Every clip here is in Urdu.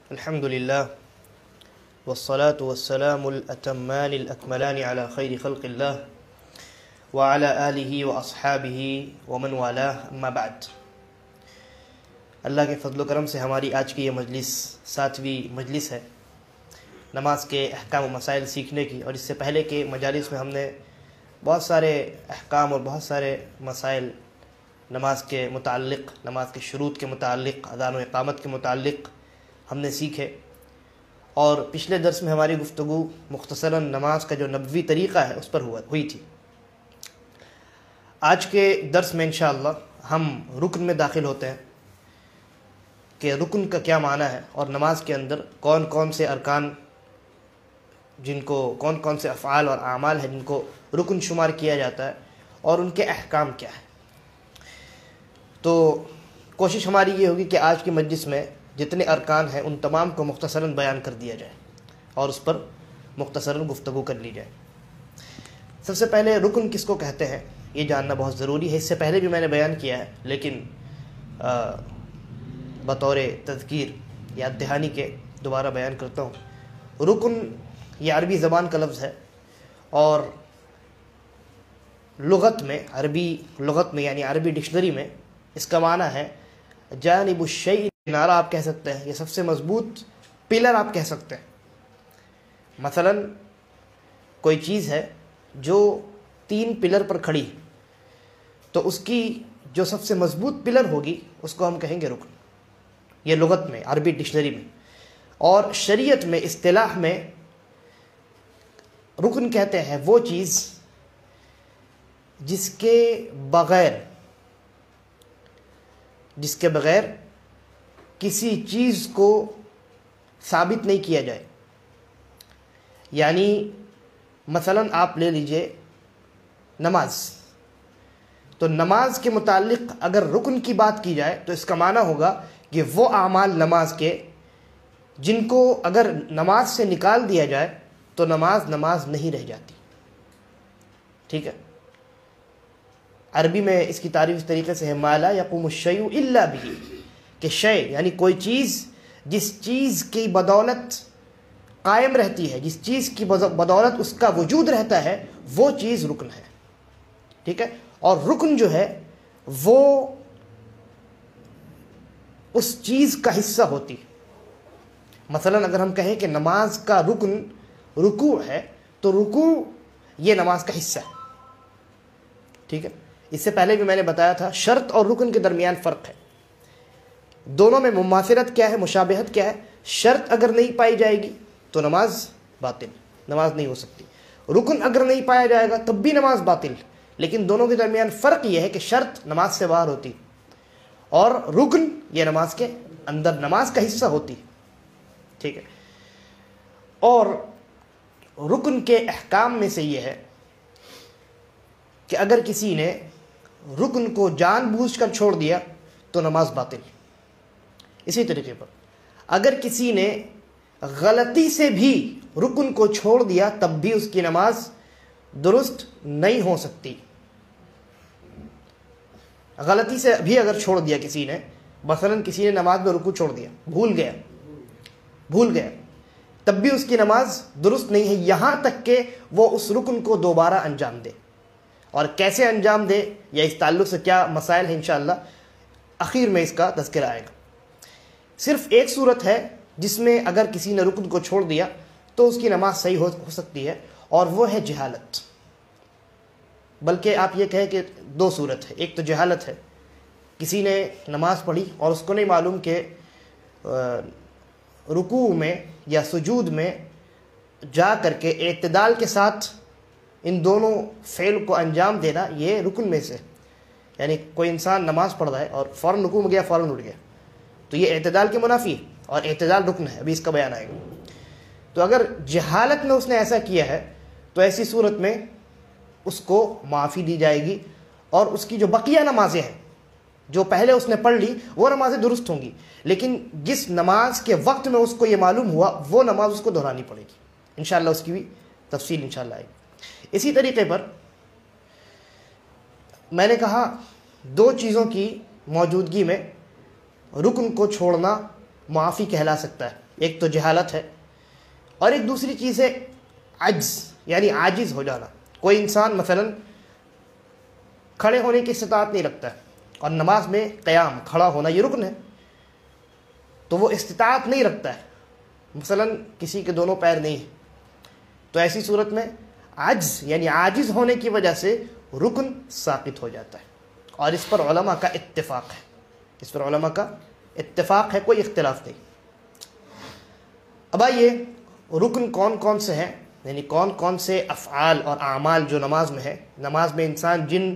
الحمد للہ والصلاة والسلام الأتمان الأكملان على خیر خلق اللہ وعلى آلہ واصحابہ ومن والاه اما بعد۔ اللہ کے فضل و کرم سے ہماری آج کی یہ مجلس 7ویں مجلس ہے نماز کے احکام و مسائل سیکھنے کی، اور اس سے پہلے کے مجالس میں ہم نے بہت سارے احکام اور بہت سارے مسائل نماز کے متعلق، نماز کے شروط کے متعلق، اذان و اقامت کے متعلق ہم نے سیکھے، اور پچھلے درس میں ہماری گفتگو مختصراً نماز کا جو نبوی طریقہ ہے اس پر ہوئی تھی۔ آج کے درس میں انشاءاللہ ہم رکن میں داخل ہوتے ہیں کہ رکن کا کیا معنی ہے، اور نماز کے اندر کون کون سے ارکان، کون کون سے افعال اور اعمال ہیں جن کو رکن شمار کیا جاتا ہے، اور ان کے احکام کیا ہیں۔ تو کوشش ہماری یہ ہوگی کہ آج کی مجلس میں جتنے ارکان ہیں ان تمام کو مختصراً بیان کر دیا جائے اور اس پر مختصراً گفتگو کر لی جائے۔ سب سے پہلے رکن کس کو کہتے ہیں یہ جاننا بہت ضروری ہے۔ اس سے پہلے بھی میں نے بیان کیا ہے، لیکن بطور تذکیر یاد دہانی کے دوبارہ بیان کرتا ہوں۔ رکن یہ عربی زبان کا لفظ ہے، اور لغت میں یعنی عربی ڈکشنری میں اس کا معنی ہے جانب الشیء، کنارہ آپ کہہ سکتے ہیں، یہ سب سے مضبوط پلر آپ کہہ سکتے ہیں۔ مثلا کوئی چیز ہے جو 3 پلر پر کھڑی ہے، تو اس کی جو سب سے مضبوط پلر ہوگی اس کو ہم کہیں گے رکن، یہ لغت میں عربی ڈکشنری میں۔ اور شریعت میں اصطلاح میں رکن کہتے ہیں وہ چیز جس کے بغیر کسی چیز کو ثابت نہیں کیا جائے۔ یعنی مثلا آپ لے لیجئے نماز، تو نماز کے متعلق اگر رکن کی بات کی جائے تو اس کا معنی ہوگا کہ وہ اعمال نماز کے جن کو اگر نماز سے نکال دیا جائے تو نماز نہیں رہ جاتی۔ ٹھیک ہے، عربی میں اس کی تعریف اس طریقے سے ہے ما لا یقوم الشیء الا بہ، کہ شے یعنی کوئی چیز جس چیز کی بدولت قائم رہتی ہے، جس چیز کی بدولت اس کا وجود رہتا ہے، وہ چیز رکن ہے۔ ٹھیک ہے، اور رکن جو ہے وہ اس چیز کا حصہ ہوتی ہے۔ مثلا اگر ہم کہیں کہ نماز کا رکن رکوع ہے، تو رکوع یہ نماز کا حصہ ہے۔ ٹھیک ہے، اس سے پہلے بھی میں نے بتایا تھا شرط اور رکن کے درمیان فرق ہے، دونوں میں مماثلت کیا ہے، مشابہت کیا ہے۔ شرط اگر نہیں پائی جائے گی تو نماز باطل، نماز نہیں ہو سکتی۔ رکن اگر نہیں پایا جائے گا تب بھی نماز باطل، لیکن دونوں کے درمیان فرق یہ ہے کہ شرط نماز سے باہر ہوتی اور رکن یہ نماز کے اندر نماز کا حصہ ہوتی۔ ٹھیک ہے، اور رکن کے احکام میں سے یہ ہے کہ اگر کسی نے رکن کو جان بوجھ کر چھوڑ دیا تو نماز باطل۔ اسی طریقے پر اگر کسی نے غلطی سے بھی رکن کو چھوڑ دیا تب بھی اس کی نماز درست نہیں ہو سکتی۔ غلطی سے بھی اگر چھوڑ دیا کسی نے، مثلا کسی نے نماز میں رکوع چھوڑ دیا، بھول گیا، تب بھی اس کی نماز درست نہیں ہے، یہاں تک کہ وہ اس رکن کو دوبارہ انجام دے۔ اور کیسے انجام دے یا اس تعلق سے کیا مسائل ہیں انشاءاللہ اخیر میں اس کا تذکرہ آئے گا۔ صرف ایک صورت ہے جس میں اگر کسی نے رکن کو چھوڑ دیا تو اس کی نماز صحیح ہو سکتی ہے، اور وہ ہے جہالت۔ بلکہ آپ یہ کہیں کہ 2 صورت ہے، ایک تو جہالت ہے، کسی نے نماز پڑھی اور اس کو نہیں معلوم کہ رکوع میں یا سجود میں جا کر کے اعتدال کے ساتھ ان دونوں فعل کو انجام دینا یہ رکن میں سے، یعنی کوئی انسان نماز پڑھ رہا ہے اور فوراً رکوع میں گیا، فوراً اٹھ گیا، تو یہ اعتدال کے منافی ہے، اور اعتدال رکن ہے، ابھی اس کا بیان آئے گا۔ تو اگر جہالت میں اس نے ایسا کیا ہے تو ایسی صورت میں اس کو معافی دی جائے گی، اور اس کی جو بقیہ نمازیں ہیں جو پہلے اس نے پڑھ لی وہ نمازیں درست ہوں گی، لیکن جس نماز کے وقت میں اس کو یہ معلوم ہوا وہ نماز اس کو دہرانی پڑے گی۔ انشاءاللہ اس کی بھی تفصیل انشاءاللہ آئے گی۔ اسی طریقے پر میں نے کہا 2 چیزوں کی موجودگی میں رکن کو چھوڑنا معافی کہلا سکتا ہے۔ ایک تو جہالت ہے، اور ایک دوسری چیز ہے عجز، یعنی عاجز ہو جانا۔ کوئی انسان مثلا کھڑے ہونے کی استطاعت نہیں رکھتا ہے، اور نماز میں قیام، کھڑا ہونا یہ رکن ہے، تو وہ استطاعت نہیں رکھتا ہے، مثلا کسی کے دونوں پیر نہیں ہیں، تو ایسی صورت میں عجز یعنی عاجز ہونے کی وجہ سے رکن ساقط ہو جاتا ہے، اور اس پر علماء کا اتفاق ہے، اس پر علماء کا اتفاق ہے، کوئی اختلاف نہیں۔ اب آئیے رکن کون کون سے ہیں، یعنی کون کون سے افعال اور اعمال جو نماز میں ہے، نماز میں انسان جن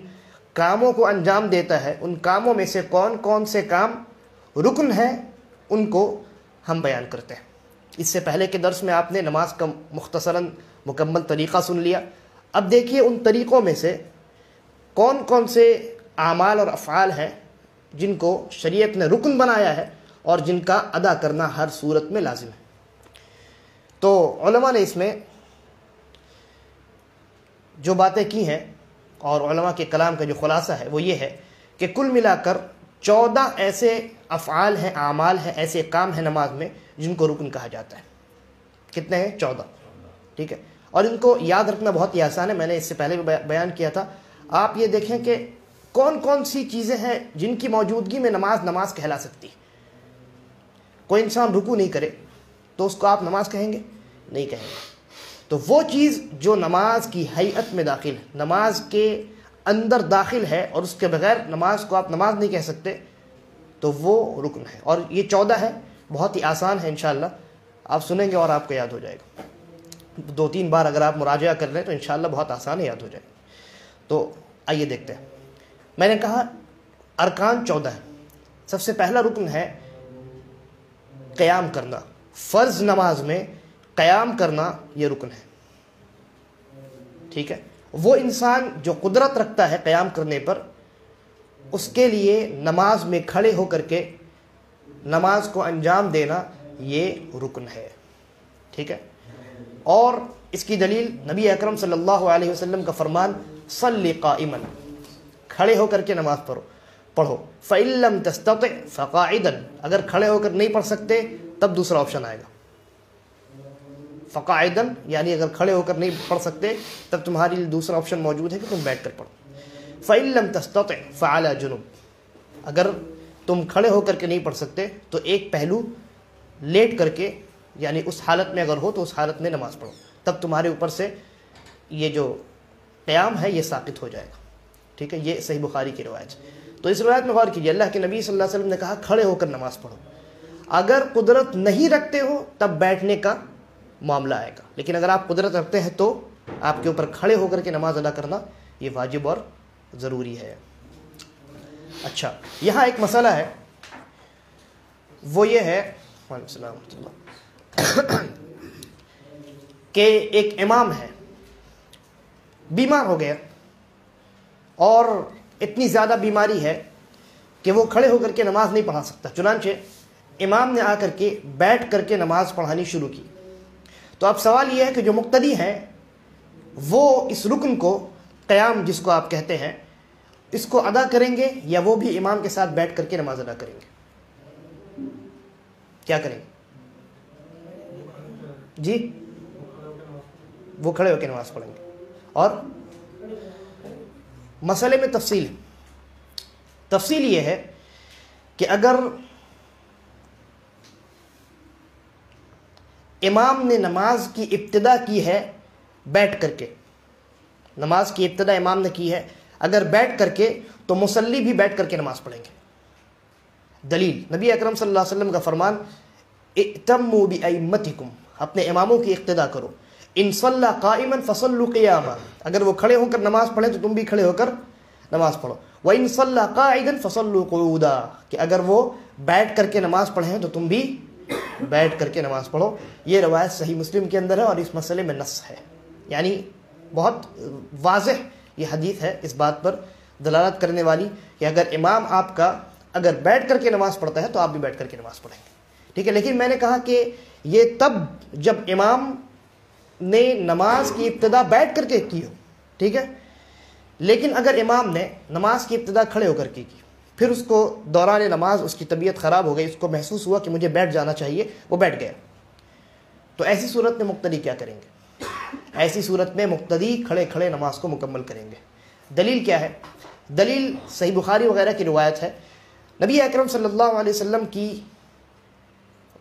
کاموں کو انجام دیتا ہے ان کاموں میں سے کون کون سے کام رکن ہیں، ان کو ہم بیان کرتے ہیں۔ اس سے پہلے کے درس میں آپ نے نماز کا مختصراً مکمل طریقہ سن لیا، اب دیکھیے ان طریقوں میں سے کون کون سے اعمال اور افعال ہیں جن کو شریعت نے رکن بنایا ہے اور جن کا ادا کرنا ہر صورت میں لازم ہے۔ تو علماء نے اس میں جو باتیں کی ہیں، اور علماء کے کلام کا جو خلاصہ ہے وہ یہ ہے کہ کل ملا کر 14 ایسے افعال ہیں، اعمال ہیں، ایسے کام ہیں نماز میں جن کو رکن کہا جاتا ہے۔ کتنے ہیں؟ 14، ٹھیک ہے۔ اور ان کو یاد رکھنا بہت ہی آسان ہے، میں نے اس سے پہلے بھی بیان کیا تھا۔ آپ یہ دیکھیں کہ کون کون سی چیزیں ہیں جن کی موجودگی میں نماز کہلا سکتی ہے۔ کوئی انسان رکوع نہیں کرے تو اس کو آپ نماز کہیں گے؟ نہیں کہیں گے۔ تو وہ چیز جو نماز کی ہیئت میں داخل ہے، نماز کے اندر داخل ہے، اور اس کے بغیر نماز کو آپ نماز نہیں کہہ سکتے، تو وہ رکن ہے۔ اور یہ 14 ہے، بہت ہی آسان ہے، انشاءاللہ آپ سنیں گے اور آپ کو یاد ہو جائے گا۔ 2-3 بار اگر آپ مراجعہ کر لیں تو انشاءاللہ بہت آسان ہے، یاد ہو جائے گا۔ تو آئیے دیکھتے ہیں۔ میں نے کہا ارکان 14 ہیں۔ سب سے پہلا رکن ہے قیام کرنا۔ فرض نماز میں قیام کرنا یہ رکن ہے، ٹھیک ہے۔ وہ انسان جو قدرت رکھتا ہے قیام کرنے پر، اس کے لیے نماز میں کھڑے ہو کر کے نماز کو انجام دینا یہ رکن ہے، ٹھیک ہے۔ اور اس کی دلیل نبی اکرم صلی اللہ علیہ وسلم کا فرمان صلی قائما، کھڑے ہو کر کے نماز پڑھو، فَإِن لَّمْ تَسْتَطِعْ فَقَاعِدًا، اگر کھڑے ہو کر نہیں پڑھ سکتے تب دوسرا آپشن آئے گا، فقاعدن یعنی اگر کھڑے ہو کر نہیں پڑھ سکتے تب تمہارے لیے دوسرا آپشن موجود ہے کہ تم بیٹھ کر پڑھو۔ فَإِن لَّمْ تَسْتَطِعْ فَعَلَى جُنُوب، اگر تم کھڑے ہو کر کے نہیں پڑھ سکتے تو ایک پہلو لیٹ کر کے، یعنی اس حالت میں اگر ہو تو اس حالت میں نماز پڑھو، تب تمہارے اوپر سے یہ جو قیام ہے یہ ساقط ہو جائے گا، ٹھیک ہے۔ یہ صحیح بخاری کی روایت ہے۔ تو اس روایت میں غور کیجیے، اللہ کے نبی صلی اللہ علیہ وسلم نے کہا کھڑے ہو کر نماز پڑھو۔ اگر قدرت نہیں رکھتے ہو تب بیٹھنے کا معاملہ آئے گا، لیکن اگر آپ قدرت رکھتے ہیں تو آپ کے اوپر کھڑے ہو کر کے نماز ادا کرنا یہ واجب اور ضروری ہے۔ اچھا، یہاں ایک مسئلہ ہے، وہ یہ ہے وعلیکم السلام ورحمۃ اللہ، کہ ایک امام ہے، بیمار ہو گیا، اور اتنی زیادہ بیماری ہے کہ وہ کھڑے ہو کر کے نماز نہیں پڑھا سکتا، چنانچہ امام نے آ کر کے بیٹھ کر کے نماز پڑھانی شروع کی۔ تو اب سوال یہ ہے کہ جو مقتدی ہیں وہ اس رکن کو، قیام جس کو آپ کہتے ہیں، اس کو ادا کریں گے یا وہ بھی امام کے ساتھ بیٹھ کر کے نماز ادا کریں گے؟ کیا کریں گے؟ جی، وہ کھڑے ہو کے نماز پڑھیں گے۔ اور مسئلے میں تفصیل یہ ہے کہ اگر امام نے نماز کی ابتدا کی ہے بیٹھ کر کے، نماز کی ابتدا امام نے کی ہے اگر بیٹھ کر کے، تو مصلی بھی بیٹھ کر کے نماز پڑھیں گے۔ دلیل نبی اکرم صلی اللہ علیہ وسلم کا فرمان ائتموا بائمتکم، اپنے اماموں کی اقتدا کرو، ان صلی قائما فصلوا قیاما، اگر وہ کھڑے ہو کر نماز پڑھیں تو تم بھی کھڑے ہو کر نماز پڑھو، وان صلی قاعدا فصلوا قعودا، کہ اگر وہ بیٹھ کر کے نماز پڑھیں تو تم بھی بیٹھ کر کے نماز پڑھو۔ یہ روایت صحیح مسلم کے اندر ہے اور اس مسئلے میں نص ہے، یعنی بہت واضح یہ حدیث ہے اس بات پر دلالت کرنے والی کہ اگر امام آپ کا اگر بیٹھ کر کے نماز پڑھتا ہے تو آپ بھی بیٹھ کر کے نماز پڑھیں گے، ٹھیک ہے۔ لیکن میں نے کہا کہ یہ تب جب امام نے نماز کی ابتدا بیٹھ کر کے کی ہو، ٹھیک ہے۔ لیکن اگر امام نے نماز کی ابتدا کھڑے ہو کر کے کی، پھر اس کو دوران نماز اس کی طبیعت خراب ہو گئی، اس کو محسوس ہوا کہ مجھے بیٹھ جانا چاہیے، وہ بیٹھ گیا، تو ایسی صورت میں مقتدی کیا کریں گے؟ ایسی صورت میں مقتدی کھڑے کھڑے نماز کو مکمل کریں گے۔ دلیل کیا ہے؟ دلیل صحیح بخاری وغیرہ کی روایت ہے، نبی اکرم صلی اللہ علیہ وسلم کی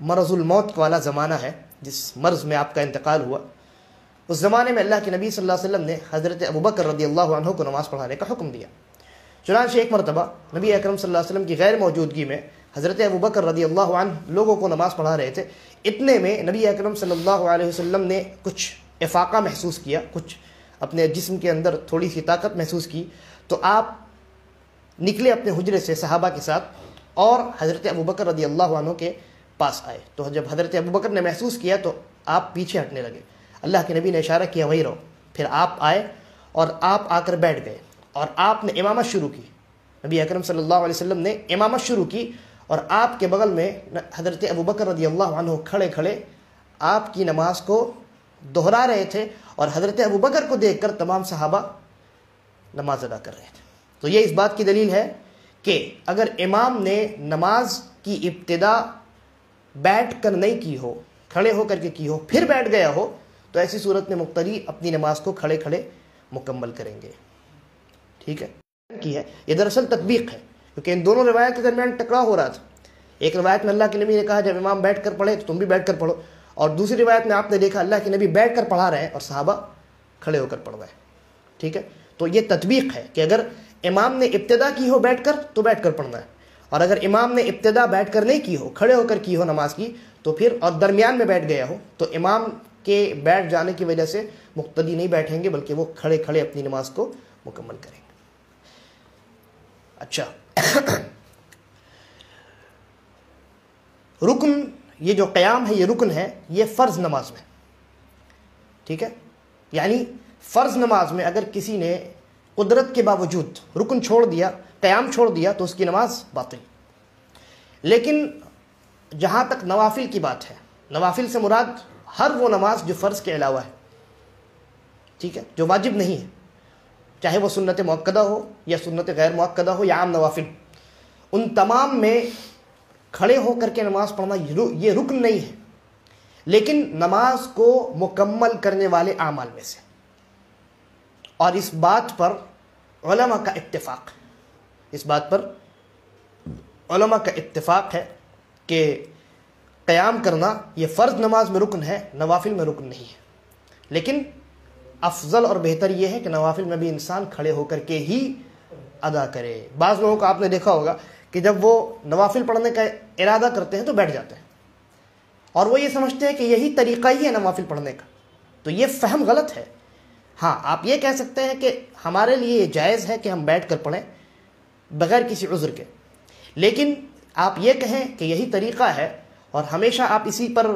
مرض الموت والا زمانہ ہے، جس مرض میں آپ کا انتقال ہوا، اس زمانے میں اللہ کے نبی صلی اللہ علیہ وسلم نے حضرت ابوبکر رضی اللہ عنہ کو نماز پڑھانے کا حکم دیا۔ چنانچہ ایک مرتبہ نبی اکرم صلی اللہ علیہ وسلم کی غیر موجودگی میں حضرت ابوبکر رضی اللہ عنہ لوگوں کو نماز پڑھا رہے تھے، اتنے میں نبی اکرم صلی اللہ علیہ وسلم نے کچھ افاقہ محسوس کیا، کچھ اپنے جسم کے اندر تھوڑی سی طاقت محسوس کی، تو آپ نکلے اپنے حجرے سے صحابہ کے ساتھ اور حضرت ابوبکر رضی اللہ عنہ کے پاس آئے۔ تو جب حضرت ابوبکر نے محسوس کیا تو آپ پیچھے ہٹنے لگے، اللہ کے نبی نے اشارہ کیا وہیں رہو، پھر آپ آئے اور آپ آ کر بیٹھ گئے اور آپ نے امامت شروع کی۔ نبی اکرم صلی اللہ علیہ وسلم نے امامت شروع کی اور آپ کے بغل میں حضرت ابوبکر رضی اللہ عنہ کھڑے کھڑے آپ کی نماز کو دہرا رہے تھے، اور حضرت ابوبکر کو دیکھ کر تمام صحابہ نماز ادا کر رہے تھے۔ تو یہ اس بات کی دلیل ہے کہ اگر امام نے نماز کی ابتدا بیٹھ کر نہیں کی ہو، کھڑے ہو کر کے کی ہو، پھر بیٹھ گیا ہو، تو ایسی صورت میں مقتدی اپنی نماز کو کھڑے کھڑے مکمل کریں گے۔ ٹھیک ہے، یہ دراصل تطبیق ہے، کیونکہ ان دونوں روایت کے درمیان ٹکراؤ ہو رہا تھا۔ ایک روایت میں اللہ کے نبی نے کہا جب امام بیٹھ کر پڑھے تو تم بھی بیٹھ کر پڑھو، اور دوسری روایت میں آپ نے دیکھا اللہ کے نبی بیٹھ کر پڑھا رہے ہیں اور صحابہ کھڑے ہو کر پڑھ رہے ہیں۔ ٹھیک ہے، تو یہ تطبیق ہے کہ اگر امام نے ابتدا کی ہو بیٹھ کر تو بیٹھ کر پڑھنا ہے، اور اگر امام نے ابتدا بیٹھ کر نہیں کی ہو، کھڑے ہو کر کی ہو نماز کی، تو پھر اور درمیان میں بیٹھ گیا ہو تو امام کے بیٹھ جانے کی وجہ سے مقتدی نہیں بیٹھیں گے، بلکہ وہ کھڑے کھڑے اپنی نماز کو مکمل کریں گے۔ اچھا، رکن، یہ جو قیام ہے یہ رکن ہے، یہ فرض نماز میں۔ ٹھیک ہے، یعنی فرض نماز میں اگر کسی نے قدرت کے باوجود رکن چھوڑ دیا، قیام چھوڑ دیا، تو اس کی نماز باطل۔ لیکن جہاں تک نوافل کی بات ہے، نوافل سے مراد ہر وہ نماز جو فرض کے علاوہ ہے، ٹھیک ہے، جو واجب نہیں ہے، چاہے وہ سنت مؤکدہ ہو یا سنت غیر مؤکدہ ہو یا عام نوافل، ان تمام میں کھڑے ہو کر کے نماز پڑھنا یہ رکن نہیں ہے، لیکن نماز کو مکمل کرنے والے اعمال میں سے۔ اور اس بات پر علماء کا اتفاق، اس بات پر علماء کا اتفاق ہے کہ قیام کرنا یہ فرض نماز میں رکن ہے، نوافل میں رکن نہیں ہے۔ لیکن افضل اور بہتر یہ ہے کہ نوافل میں بھی انسان کھڑے ہو کر کے ہی ادا کرے۔ بعض لوگوں کو آپ نے دیکھا ہوگا کہ جب وہ نوافل پڑھنے کا ارادہ کرتے ہیں تو بیٹھ جاتے ہیں، اور وہ یہ سمجھتے ہیں کہ یہی طریقہ ہی ہے نوافل پڑھنے کا، تو یہ فہم غلط ہے۔ ہاں، آپ یہ کہہ سکتے ہیں کہ ہمارے لیے یہ جائز ہے کہ ہم بیٹھ کر پڑھیں بغیر کسی عذر کے، لیکن آپ یہ کہیں کہ یہی طریقہ ہے اور ہمیشہ آپ اسی پر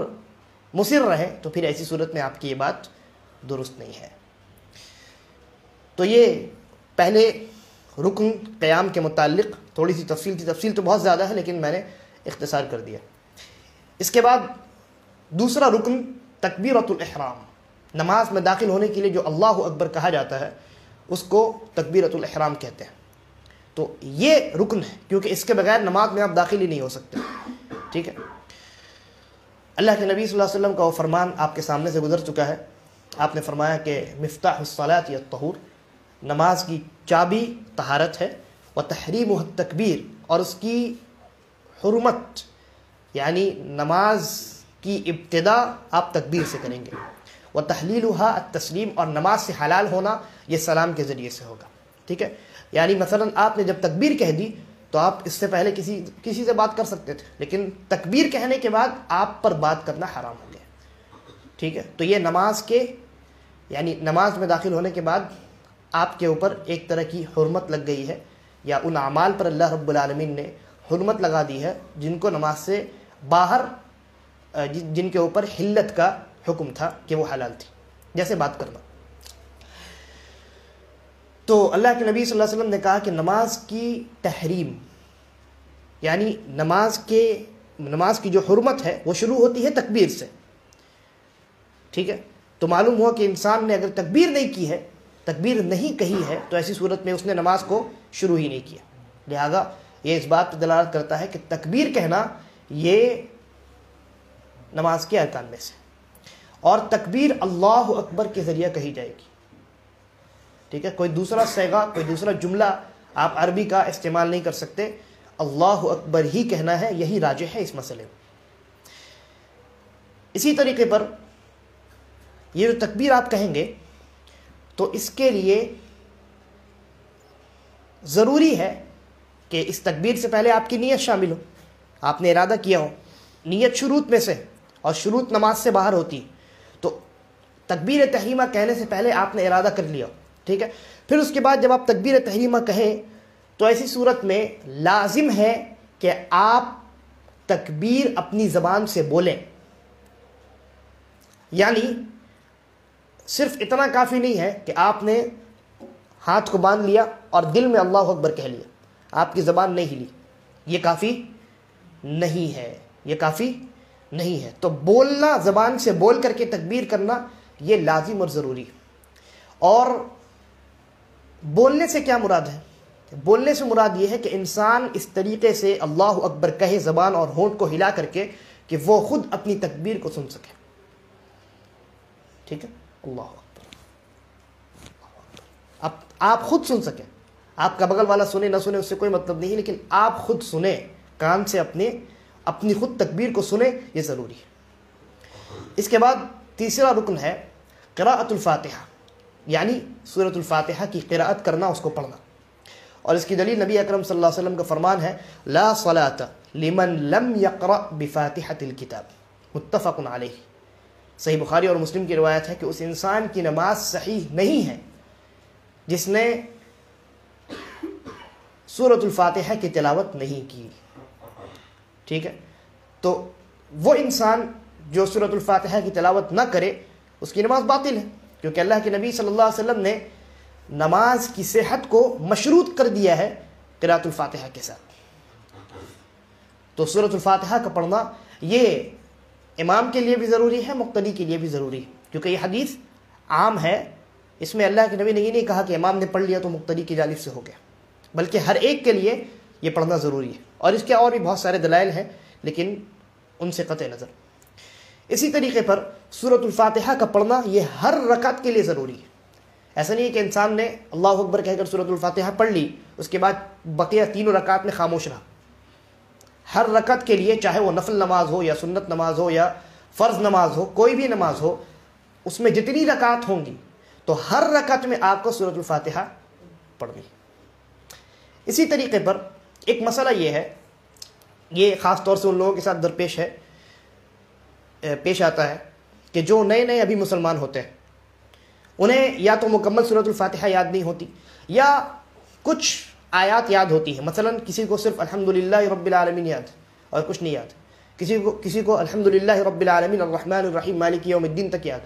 مصر رہیں، تو پھر ایسی صورت میں آپ کی یہ بات درست نہیں ہے۔ تو یہ پہلے رکن قیام کے متعلق تھوڑی سی تفصیل تھی، تفصیل تو بہت زیادہ ہے لیکن میں نے اختصار کر دیا۔ اس کے بعد دوسرا رکن تکبیرۃ الاحرام، نماز میں داخل ہونے کے لیے جو اللہ اکبر کہا جاتا ہے اس کو تکبیرۃ الاحرام کہتے ہیں۔ تو یہ رکن ہے کیونکہ اس کے بغیر نماز میں آپ داخل ہی نہیں ہو سکتے۔ ٹھیک ہے، اللہ کے نبی صلی اللہ علیہ وسلم کا وہ فرمان آپ کے سامنے سے گزر چکا ہے۔ آپ نے فرمایا کہ مفتاح الصلاۃ الطہور، نماز کی چابی طہارت ہے، وتحریمها التکبیر، اور اس کی حرمت یعنی نماز کی ابتدا آپ تکبیر سے کریں گے، وتحلیلها التسلیم، اور نماز سے حلال ہونا یہ سلام کے ذریعے سے ہوگا۔ ٹھیک ہے، یعنی مثلا آپ نے جب تکبیر کہہ دی تو آپ اس سے پہلے کسی سے بات کر سکتے تھے، لیکن تکبیر کہنے کے بعد آپ پر بات کرنا حرام ہو گیا۔ ٹھیک ہے، تو یہ نماز کے یعنی نماز میں داخل ہونے کے بعد آپ کے اوپر ایک طرح کی حرمت لگ گئی ہے، یا ان اعمال پر اللہ رب العالمین نے حرمت لگا دی ہے جن کو نماز سے باہر جن کے اوپر حلت کا حکم تھا کہ وہ حلال تھی، جیسے بات کرنا۔ تو اللہ کے نبی صلی اللہ علیہ وسلم نے کہا کہ نماز کی تحریم یعنی نماز کی جو حرمت ہے وہ شروع ہوتی ہے تکبیر سے۔ ٹھیک ہے، تو معلوم ہوا کہ انسان نے اگر تکبیر نہیں کی ہے، تکبیر نہیں کہی ہے، تو ایسی صورت میں اس نے نماز کو شروع ہی نہیں کیا۔ لہذا یہ اس بات پر دلالت کرتا ہے کہ تکبیر کہنا یہ نماز کے ارکان میں سے۔ اور تکبیر اللہ اکبر کے ذریعہ کہی جائے گی. ٹھیک ہے, کوئی دوسرا صیغہ, کوئی دوسرا جملہ آپ عربی کا استعمال نہیں کر سکتے, اللہ اکبر ہی کہنا ہے, یہی راجح ہے اس مسئلے میں. اسی طریقے پر یہ جو تکبیر آپ کہیں گے تو اس کے لیے ضروری ہے کہ اس تکبیر سے پہلے آپ کی نیت شامل ہو, آپ نے ارادہ کیا ہو. نیت شروط میں سے, اور شروط نماز سے باہر ہوتی, تو تکبیر تحریمہ کہنے سے پہلے آپ نے ارادہ کر لیا. ٹھیک ہے, پھر اس کے بعد جب آپ تکبیر تحریمہ کہیں تو ایسی صورت میں لازم ہے کہ آپ تکبیر اپنی زبان سے بولیں. یعنی صرف اتنا کافی نہیں ہے کہ آپ نے ہاتھ کو باندھ لیا اور دل میں اللہ اکبر کہہ لیا, آپ کی زبان نہیں ہلی, یہ کافی نہیں ہے, یہ کافی نہیں ہے. تو بولنا, زبان سے بول کر کے تکبیر کرنا, یہ لازم اور ضروری ہے. اور بولنے سے کیا مراد ہے؟ بولنے سے مراد یہ ہے کہ انسان اس طریقے سے اللہ اکبر کہے زبان اور ہونٹ کو ہلا کر کے کہ وہ خود اپنی تکبیر کو سن سکے. ٹھیک ہے, اللہ اکبر, اب آپ خود سن سکیں. آپ کا بغل والا سنے نہ سنے اس سے کوئی مطلب نہیں, لیکن آپ خود سنیں, کان سے اپنی خود تکبیر کو سنیں, یہ ضروری ہے. اس کے بعد تیسرا رکن ہے قراءۃ الفاتحہ, یعنی سورۃ الفاتحہ کی قراءت کرنا, اس کو پڑھنا. اور اس کی دلیل نبی اکرم صلی اللہ علیہ وسلم کا فرمان ہے لا صلاۃ لمن لم یقرأ بفاتحۃ الکتاب, متفق علیہ. صحیح بخاری اور مسلم کی روایت ہے کہ اس انسان کی نماز صحیح نہیں ہے جس نے سورۃ الفاتحہ کی تلاوت نہیں کی. ٹھیک ہے, تو وہ انسان جو سورۃ الفاتحہ کی تلاوت نہ کرے اس کی نماز باطل ہے, کیونکہ اللہ کے نبی صلی اللہ علیہ وسلم نے نماز کی صحت کو مشروط کر دیا ہے قراءۃ الفاتحہ کے ساتھ. تو سورۃ الفاتحہ کا پڑھنا یہ امام کے لیے بھی ضروری ہے, مقتدی کے لیے بھی ضروری ہے, کیونکہ یہ حدیث عام ہے. اس میں اللہ کے نبی نے یہ نہیں کہا کہ امام نے پڑھ لیا تو مقتدی کی جانب سے ہو گیا, بلکہ ہر ایک کے لیے یہ پڑھنا ضروری ہے. اور اس کے اور بھی بہت سارے دلائل ہیں, لیکن ان سے قطع نظر. اسی طریقے پر سورۃ الفاتحہ کا پڑھنا یہ ہر رکعت کے لیے ضروری ہے. ایسا نہیں ہے کہ انسان نے اللہ اکبر کہہ کر سورۃ الفاتحہ پڑھ لی, اس کے بعد بقیہ تینوں رکعت میں خاموش رہا. ہر رکعت کے لیے, چاہے وہ نفل نماز ہو یا سنت نماز ہو یا فرض نماز ہو, کوئی بھی نماز ہو, اس میں جتنی رکعت ہوں گی تو ہر رکعت میں آپ کو سورۃ الفاتحہ پڑھنی. اسی طریقے پر ایک مسئلہ یہ ہے, یہ خاص طور سے ان لوگوں کے ساتھ درپیش ہے, پیش آتا ہے کہ جو نئے نئے ابھی مسلمان ہوتے ہیں, انہیں یا تو مکمل سورۃ الفاتحہ یاد نہیں ہوتی یا کچھ آیات یاد ہوتی ہیں. مثلا کسی کو صرف الحمدللہ رب العالمین یاد اور کچھ نہیں یاد, کسی کو الحمدللہ رب العالمین الرحمن الرحیم مالک یوم الدین تک یاد,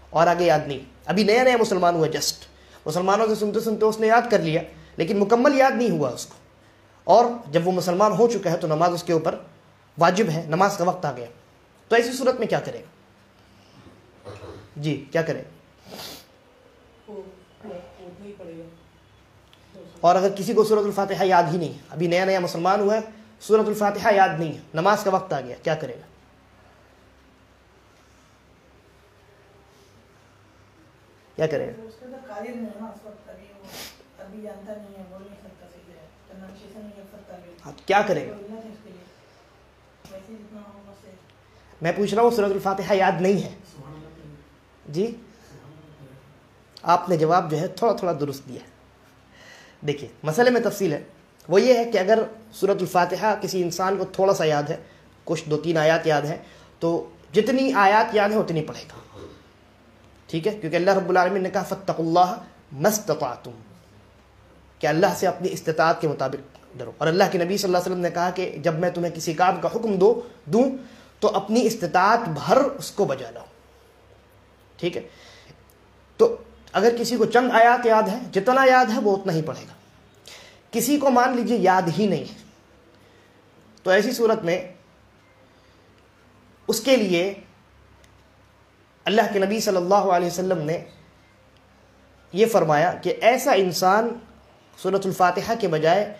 اور آگے یاد نہیں. ابھی نیا نیا مسلمان ہوا, جسٹ مسلمانوں سے سنتے سنتے اس نے یاد کر لیا, لیکن مکمل یاد نہیں ہوا اس کو. اور جب وہ مسلمان ہو چکا ہے تو نماز اس کے اوپر واجب ہے, نماز کا وقت آ گیا, تو ایسی صورت میں کیا کرے گا؟ جی کیا کرے؟ اور اگر کسی کو سورۃ الفاتحہ یاد ہی نہیں, ابھی نیا نیا مسلمان ہوا ہے, سورۃ الفاتحہ یاد نہیں ہے, نماز کا وقت آ گیا, کیا کرے گا؟ کیا کرے گا؟ کیا کرے گا؟ میں پوچھ رہا ہوں, سورۃ الفاتحہ یاد نہیں ہے. جی آپ نے جواب جو ہے تھوڑا تھوڑا درست دیا ہے. دیکھیے مسئلے میں تفصیل ہے, وہ یہ ہے کہ اگر سورۃ الفاتحہ کسی انسان کو تھوڑا سا یاد ہے, کچھ 2-3 آیات یاد ہیں, تو جتنی آیات یاد ہیں اتنی پڑھے گا. ٹھیک ہے, کیونکہ اللہ رب العالمین نے کہا فاتقوا اللہ ما استطعتم, کہ اللہ سے اپنی استطاعت کے مطابق ڈرو. اور اللہ کے نبی صلی اللہ علیہ وسلم نے کہا کہ جب میں تمہیں کسی کام کا حکم دوں تو اپنی استطاعت بھر اس کو بجا لاؤ. ٹھیک ہے, تو اگر کسی کو چند آیات یاد ہے, جتنا یاد ہے وہ اتنا ہی پڑھے گا. کسی کو مان لیجئے یاد ہی نہیں ہے, تو ایسی صورت میں اس کے لیے اللہ کے نبی صلی اللہ علیہ وسلم نے یہ فرمایا کہ ایسا انسان سورۃ الفاتحہ کے بجائے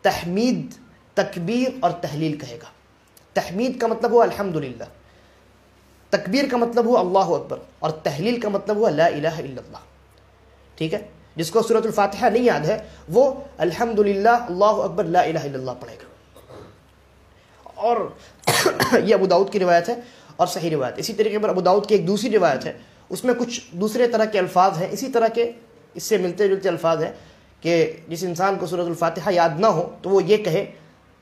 تحمید, تکبیر اور تحلیل کہے گا. تحمید کا مطلب ہوا الحمدللہ, تکبیر کا مطلب ہوا اللہ اکبر، اور تحلیل کا مطلب ہوا لا الہ الا اللہ. ٹھیک ہے، جس کو سورۃ الفاتحہ نہیں یاد ہے وہ الحمدللہ اللہ اکبر لا الہ الا اللہ پڑھے گا. اور یہ ابو داؤد کی روایت ہے اور صحیح روایت. اسی طریقے پر ابو داؤد کی ایک دوسری روایت ہے، اس میں کچھ دوسرے طرح کے الفاظ ہیں، اسی طرح کے اس سے ملتے جلتے الفاظ ہیں کہ جس انسان کو سورۃ الفاتحہ یاد نہ ہو تو وہ یہ کہے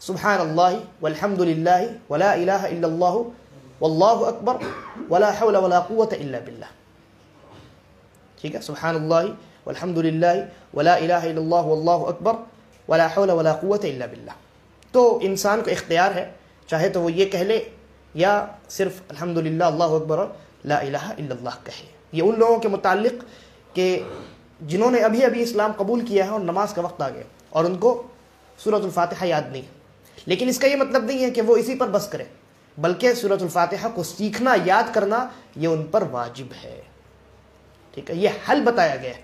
سبحان اللہ والحمد للہ ولا الہ الا اللہ واللہ اکبر ولا حول ولا قوت الا باللہ. ٹھیک ہے، سبحان اللہ والحمد للہ ولا الہ الا اللہ واللہ اکبر ولا حول ولا قوت الا باللہ. تو انسان کو اختیار ہے، چاہے تو وہ یہ کہہ لے یا صرف الحمدللہ اللہ اکبر لا الہ الا اللہ کہے. یہ ان لوگوں کے متعلق کہ جنہوں نے ابھی ابھی اسلام قبول کیا ہے اور نماز کا وقت آ گیا اور ان کو سورۃ الفاتحہ یاد نہیں. لیکن اس کا یہ مطلب نہیں ہے کہ وہ اسی پر بس کرے، بلکہ سورۃ الفاتحہ کو سیکھنا، یاد کرنا یہ ان پر واجب ہے. ٹھیک ہے، یہ حل بتایا گیا ہے،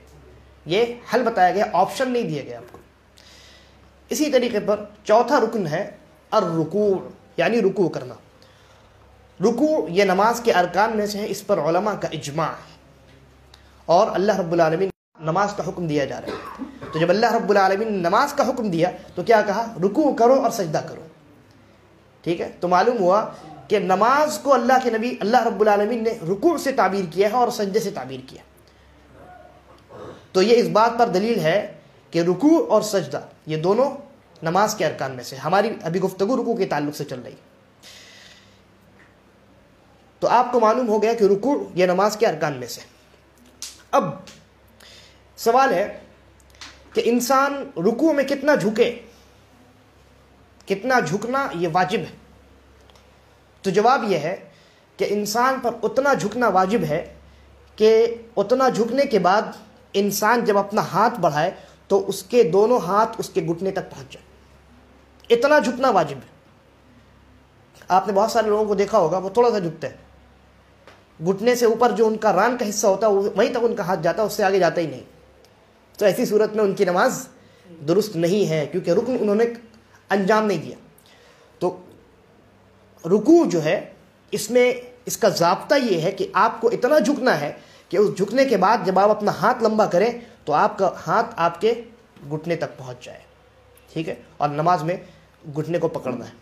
یہ حل بتایا گیا، آپشن نہیں دیا گیا آپ کو. اسی طریقے پر چوتھا رکن ہے الرکوع، یعنی رکوع کرنا. رکوع یہ نماز کے ارکان میں سے ہے، اس پر علماء کا اجماع ہے. اور اللہ رب العالمین نماز کا حکم دیا جا رہا ہے، تو جب اللہ رب العالمین نے نماز کا حکم دیا تو کیا کہا؟ رکوع کرو اور سجدہ کرو. ٹھیک ہے، تو معلوم ہوا کہ نماز کو اللہ کے نبی اللہ رب العالمین نے رکوع سے تعبیر کیا ہے اور سجدے سے تعبیر کیا. تو یہ اس بات پر دلیل ہے کہ رکوع اور سجدہ یہ دونوں نماز کے ارکان میں سے. ہماری ابھی گفتگو رکوع کے تعلق سے چل رہی، تو آپ کو معلوم ہو گیا کہ رکوع یہ نماز کے ارکان میں سے. اب سوال ہے کہ انسان رکوع میں کتنا جھکے، کتنا جھکنا یہ واجب ہے. تو جواب یہ ہے کہ انسان پر اتنا جھکنا واجب ہے کہ اتنا جھکنے کے بعد انسان جب اپنا ہاتھ بڑھائے تو اس کے دونوں ہاتھ اس کے گھٹنے تک پہنچ جائے. اتنا جھکنا واجب ہے. آپ نے بہت سارے لوگوں کو دیکھا ہوگا وہ تھوڑا سا جھکتے ہیں، گھٹنے سے اوپر جو ان کا ران کا حصہ ہوتا ہے وہیں تک ان کا ہاتھ جاتا ہے، اس سے آگے جاتا ہی نہیں. تو ایسی صورت میں ان کی نماز درست نہیں ہے، کیونکہ رکن انہوں نے انجام نہیں دیا. تو رکوع جو ہے اس میں اس کا ضابطہ یہ ہے کہ آپ کو اتنا جھکنا ہے کہ اس جھکنے کے بعد جب آپ اپنا ہاتھ لمبا کریں تو آپ کا ہاتھ آپ کے گھٹنے تک پہنچ جائے. ٹھیک ہے، اور نماز میں گھٹنے کو پکڑنا ہے.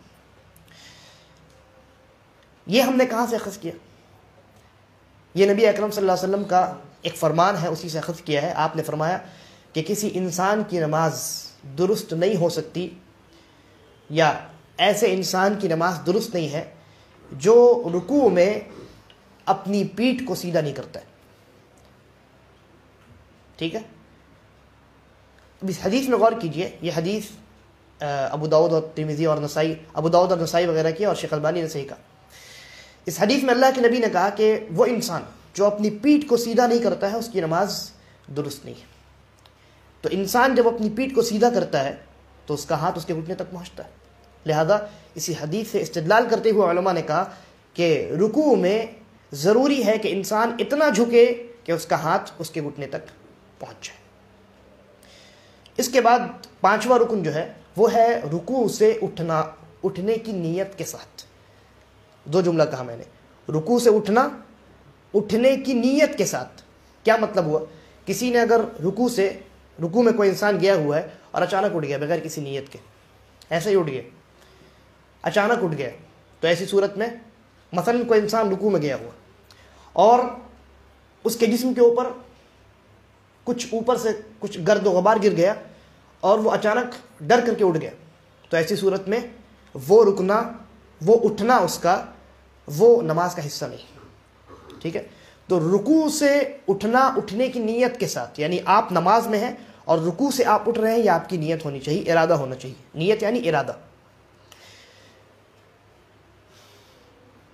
یہ ہم نے کہاں سے اخذ کیا؟ یہ نبی اکرم صلی اللہ علیہ وسلم کا ایک فرمان ہے، اسی سے اخذ کیا ہے. آپ نے فرمایا کہ کسی انسان کی نماز درست نہیں ہو سکتی، یا ایسے انسان کی نماز درست نہیں ہے جو رکوع میں اپنی پیٹھ کو سیدھا نہیں کرتا ہے. ٹھیک ہے، اب اس حدیث میں غور کیجئے. یہ حدیث ابو داؤد اور ترمذی اور نسائی، ابو داؤد اور نسائی وغیرہ کی، اور شیخ البانی نے صحیح کہا. اس حدیث میں اللہ کے نبی نے کہا کہ وہ انسان جو اپنی پیٹھ کو سیدھا نہیں کرتا ہے اس کی نماز درست نہیں ہے. تو انسان جب اپنی پیٹھ کو سیدھا کرتا ہے تو اس کا ہاتھ اس کے گھٹنے تک پہنچتا ہے. لہذا اسی حدیث سے استدلال کرتے ہوئے علماء نے کہا کہ رکوع میں ضروری ہے کہ انسان اتنا جھکے کہ اس کا ہاتھ اس کے گھٹنے تک پہنچ جائے. اس کے بعد پانچواں رکن جو ہے وہ ہے رکوع سے اٹھنا، اٹھنے کی نیت کے ساتھ. دو جملہ کہا میں نے، رکوع سے اٹھنا، اٹھنے کی نیت کے ساتھ. کیا مطلب ہوا؟ کسی نے اگر رکوع میں کوئی انسان گیا ہوا ہے اور اچانک اٹھ گیا بغیر کسی نیت کے، ایسے ہی اٹھ گیا، اچانک اٹھ گیا، تو ایسی صورت میں مثلا کوئی انسان رکوع میں گیا ہوا اور اس کے جسم کے اوپر اوپر سے کچھ گرد و غبار گر گیا اور وہ اچانک ڈر کر کے اٹھ گیا، تو ایسی صورت میں وہ رکنا، وہ اٹھنا اس کا وہ نماز کا حصہ نہیں. ٹھیک ہے، تو رکوع سے اٹھنا اٹھنے کی نیت کے ساتھ، یعنی آپ نماز میں ہیں اور رکوع سے آپ اٹھ رہے ہیں، یہ آپ کی نیت ہونی چاہیے، ارادہ ہونا چاہیے. نیت یعنی ارادہ.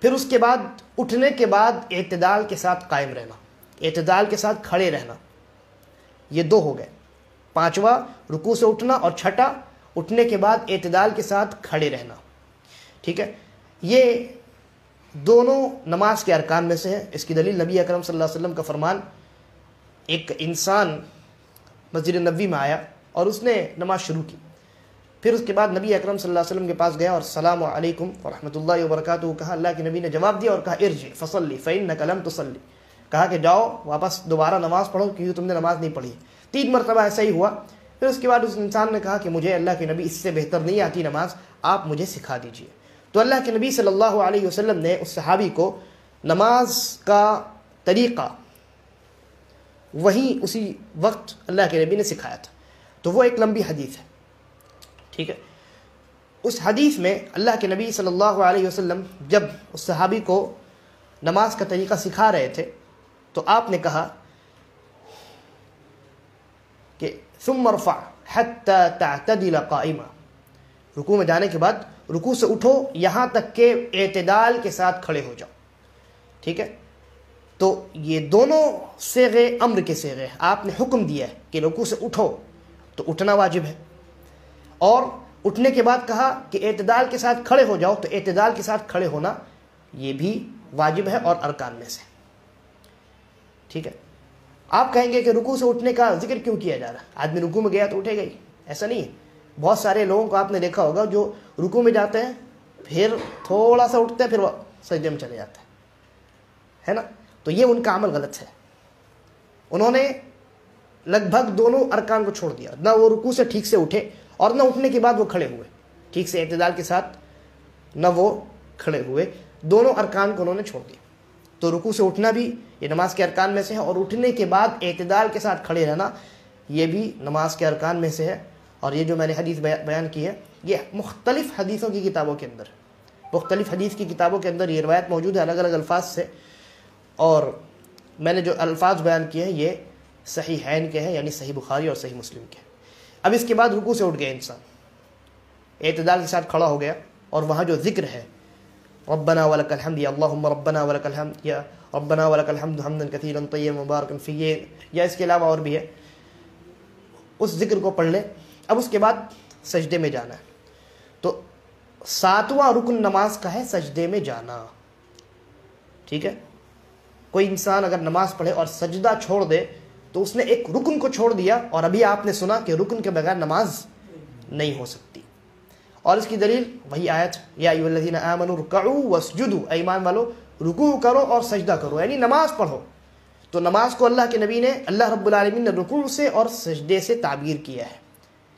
پھر اس کے بعد اٹھنے کے بعد اعتدال کے ساتھ قائم رہنا، اعتدال کے ساتھ کھڑے رہنا. یہ دو ہو گئے. پانچواں رکوع سے اٹھنا، اور چھٹا اٹھنے کے بعد اعتدال کے ساتھ کھڑے رہنا. ٹھیک ہے، یہ دونوں نماز کے ارکان میں سے ہے. اس کی دلیل نبی اکرم صلی اللہ علیہ وسلم کا فرمان. ایک انسان مسجد نبوی میں آیا اور اس نے نماز شروع کی، پھر اس کے بعد نبی اکرم صلی اللہ علیہ وسلم کے پاس گیا اور السلام علیکم ورحمۃ اللہ وبرکاتہ کہا. اللہ کے نبی نے جواب دیا اور کہا ارجع فصلی فإنک لم تصلی، کہا کہ جاؤ واپس دوبارہ نماز پڑھو کیونکہ تم نے نماز نہیں پڑھی. 3 مرتبہ ایسا ہی ہوا. پھر اس کے بعد اس انسان نے کہا کہ مجھے اللہ کے نبی اس سے بہتر نہیں آتی نماز، آپ مجھے سکھا دیجئے. تو اللہ کے نبی صلی اللہ علیہ وسلم نے اس صحابی کو نماز کا طریقہ وہیں اسی وقت اللہ کے نبی نے سکھایا تھا. تو وہ ایک لمبی حدیث ہے، ٹھیک ہے. اس حدیث میں اللہ کے نبی صلی اللہ علیہ وسلم جب اس صحابی کو نماز کا طریقہ سکھا رہے تھے تو آپ نے کہا کہ ثم ارفع حتى تعتدل قائما، رکوع میں جانے کے بعد رکوع سے اٹھو یہاں تک کہ اعتدال کے ساتھ کھڑے ہو جاؤ، ٹھیک ہے. تو یہ دونوں صیغے امر کے صیغے، آپ نے حکم دیا ہے کہ رکوع سے اٹھو تو اٹھنا واجب ہے، اور اٹھنے کے بعد کہا کہ اعتدال کے ساتھ کھڑے ہو جاؤ تو اعتدال کے ساتھ کھڑے ہونا یہ بھی واجب ہے اور ارکان میں سے، ٹھیک ہے. آپ کہیں گے کہ رکوع سے اٹھنے کا ذکر کیوں کیا جا رہا ہے؟ آدمی رکوع میں گیا تو اٹھے گا ہی، ایسا نہیں ہے. بہت سارے لوگوں کو آپ نے دیکھا ہوگا جو رکوع میں جاتے ہیں پھر تھوڑا سا اٹھتے ہیں پھر وہ سجدے میں چلے جاتے ہیں، ہے نا. تو یہ ان کا عمل غلط ہے. انہوں نے لگ بھگ دونوں ارکان کو چھوڑ دیا، نہ وہ رکوع سے ٹھیک سے اٹھے اور نہ اٹھنے کے بعد وہ کھڑے ہوئے ٹھیک سے اعتدال کے ساتھ، نہ وہ کھڑے ہوئے، دونوں ارکان کو انہوں نے چھوڑ دیا. تو رکوع سے اٹھنا بھی یہ نماز کے ارکان میں سے ہے، اور اٹھنے کے بعد اعتدال کے ساتھ کھڑے رہنا یہ بھی نماز کے ارکان میں سے ہے. اور یہ جو میں نے حدیث بیان کی ہے یہ مختلف حدیثوں کی کتابوں کے اندر، مختلف حدیث کی کتابوں کے اندر یہ روایت موجود ہے الگ الگ الفاظ سے. اور میں نے جو الفاظ بیان کیے ہیں یہ صحیحین کے ہیں، یعنی صحیح بخاری اور صحیح مسلم کے. اب اس کے بعد رکوع سے اٹھ گیا انسان، اعتدال کے ساتھ کھڑا ہو گیا، اور وہاں جو ذکر ہے ربنا ولک الحمد یا اللہم ربنا ولک الحمد یا ربنا ولک الحمد حمدا کثیرا طیبا مبارکا فیہ، یا اس کے علاوہ اور بھی ہے، اس ذکر کو پڑھ لیں. اب اس کے بعد سجدے میں جانا ہے. تو 7واں رکن نماز کا ہے سجدے میں جانا، ٹھیک ہے. کوئی انسان اگر نماز پڑھے اور سجدہ چھوڑ دے تو اس نے ایک رکن کو چھوڑ دیا، اور ابھی آپ نے سنا کہ رکن کے بغیر نماز نہیں ہو سکتی. اور اس کی دلیل وہی آیت یا ایھا الذین آمنوا ارکعوا واسجدوا، اے ایمان والو رکوع کرو اور سجدہ کرو، یعنی نماز پڑھو. تو نماز کو اللہ کے نبی نے، اللہ رب العالمین نے رکوع سے اور سجدے سے تعبیر کیا ہے.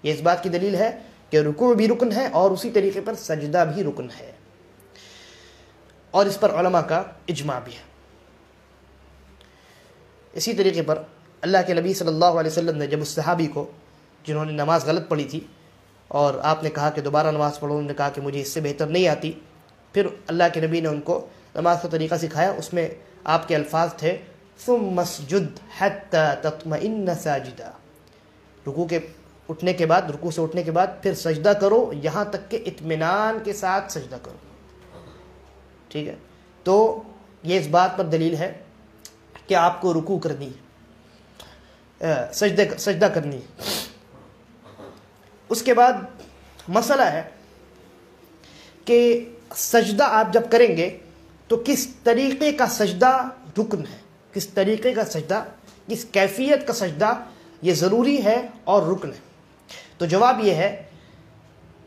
یہ اس بات کی دلیل ہے کہ رکوع بھی رکن ہے اور اسی طریقے پر سجدہ بھی رکن ہے، اور اس پر علماء کا اجماع بھی ہے. اسی طریقے پر اللہ کے نبی صلی اللہ علیہ وسلم نے جب اس صحابی کو جنہوں نے نماز غلط پڑھی تھی اور آپ نے کہا کہ دوبارہ نماز پڑھو، انہوں نے کہا کہ مجھے اس سے بہتر نہیں آتی، پھر اللہ کے نبی نے ان کو نماز کا طریقہ سکھایا. اس میں آپ کے الفاظ تھے ثم اسجد حتی تطمئن ساجدا، رکوع کے اٹھنے کے بعد، رکوع سے اٹھنے کے بعد پھر سجدہ کرو یہاں تک کہ اطمینان کے ساتھ سجدہ کرو، ٹھیک ہے. تو یہ اس بات پر دلیل ہے کہ آپ کو رکوع کرنی ہے، سجدہ کرنی ہے. اس کے بعد مسئلہ ہے کہ سجدہ آپ جب کریں گے تو کس طریقے کا سجدہ رکن ہے، کس طریقے کا سجدہ، کس کیفیت کا سجدہ یہ ضروری ہے اور رکن ہے. تو جواب یہ ہے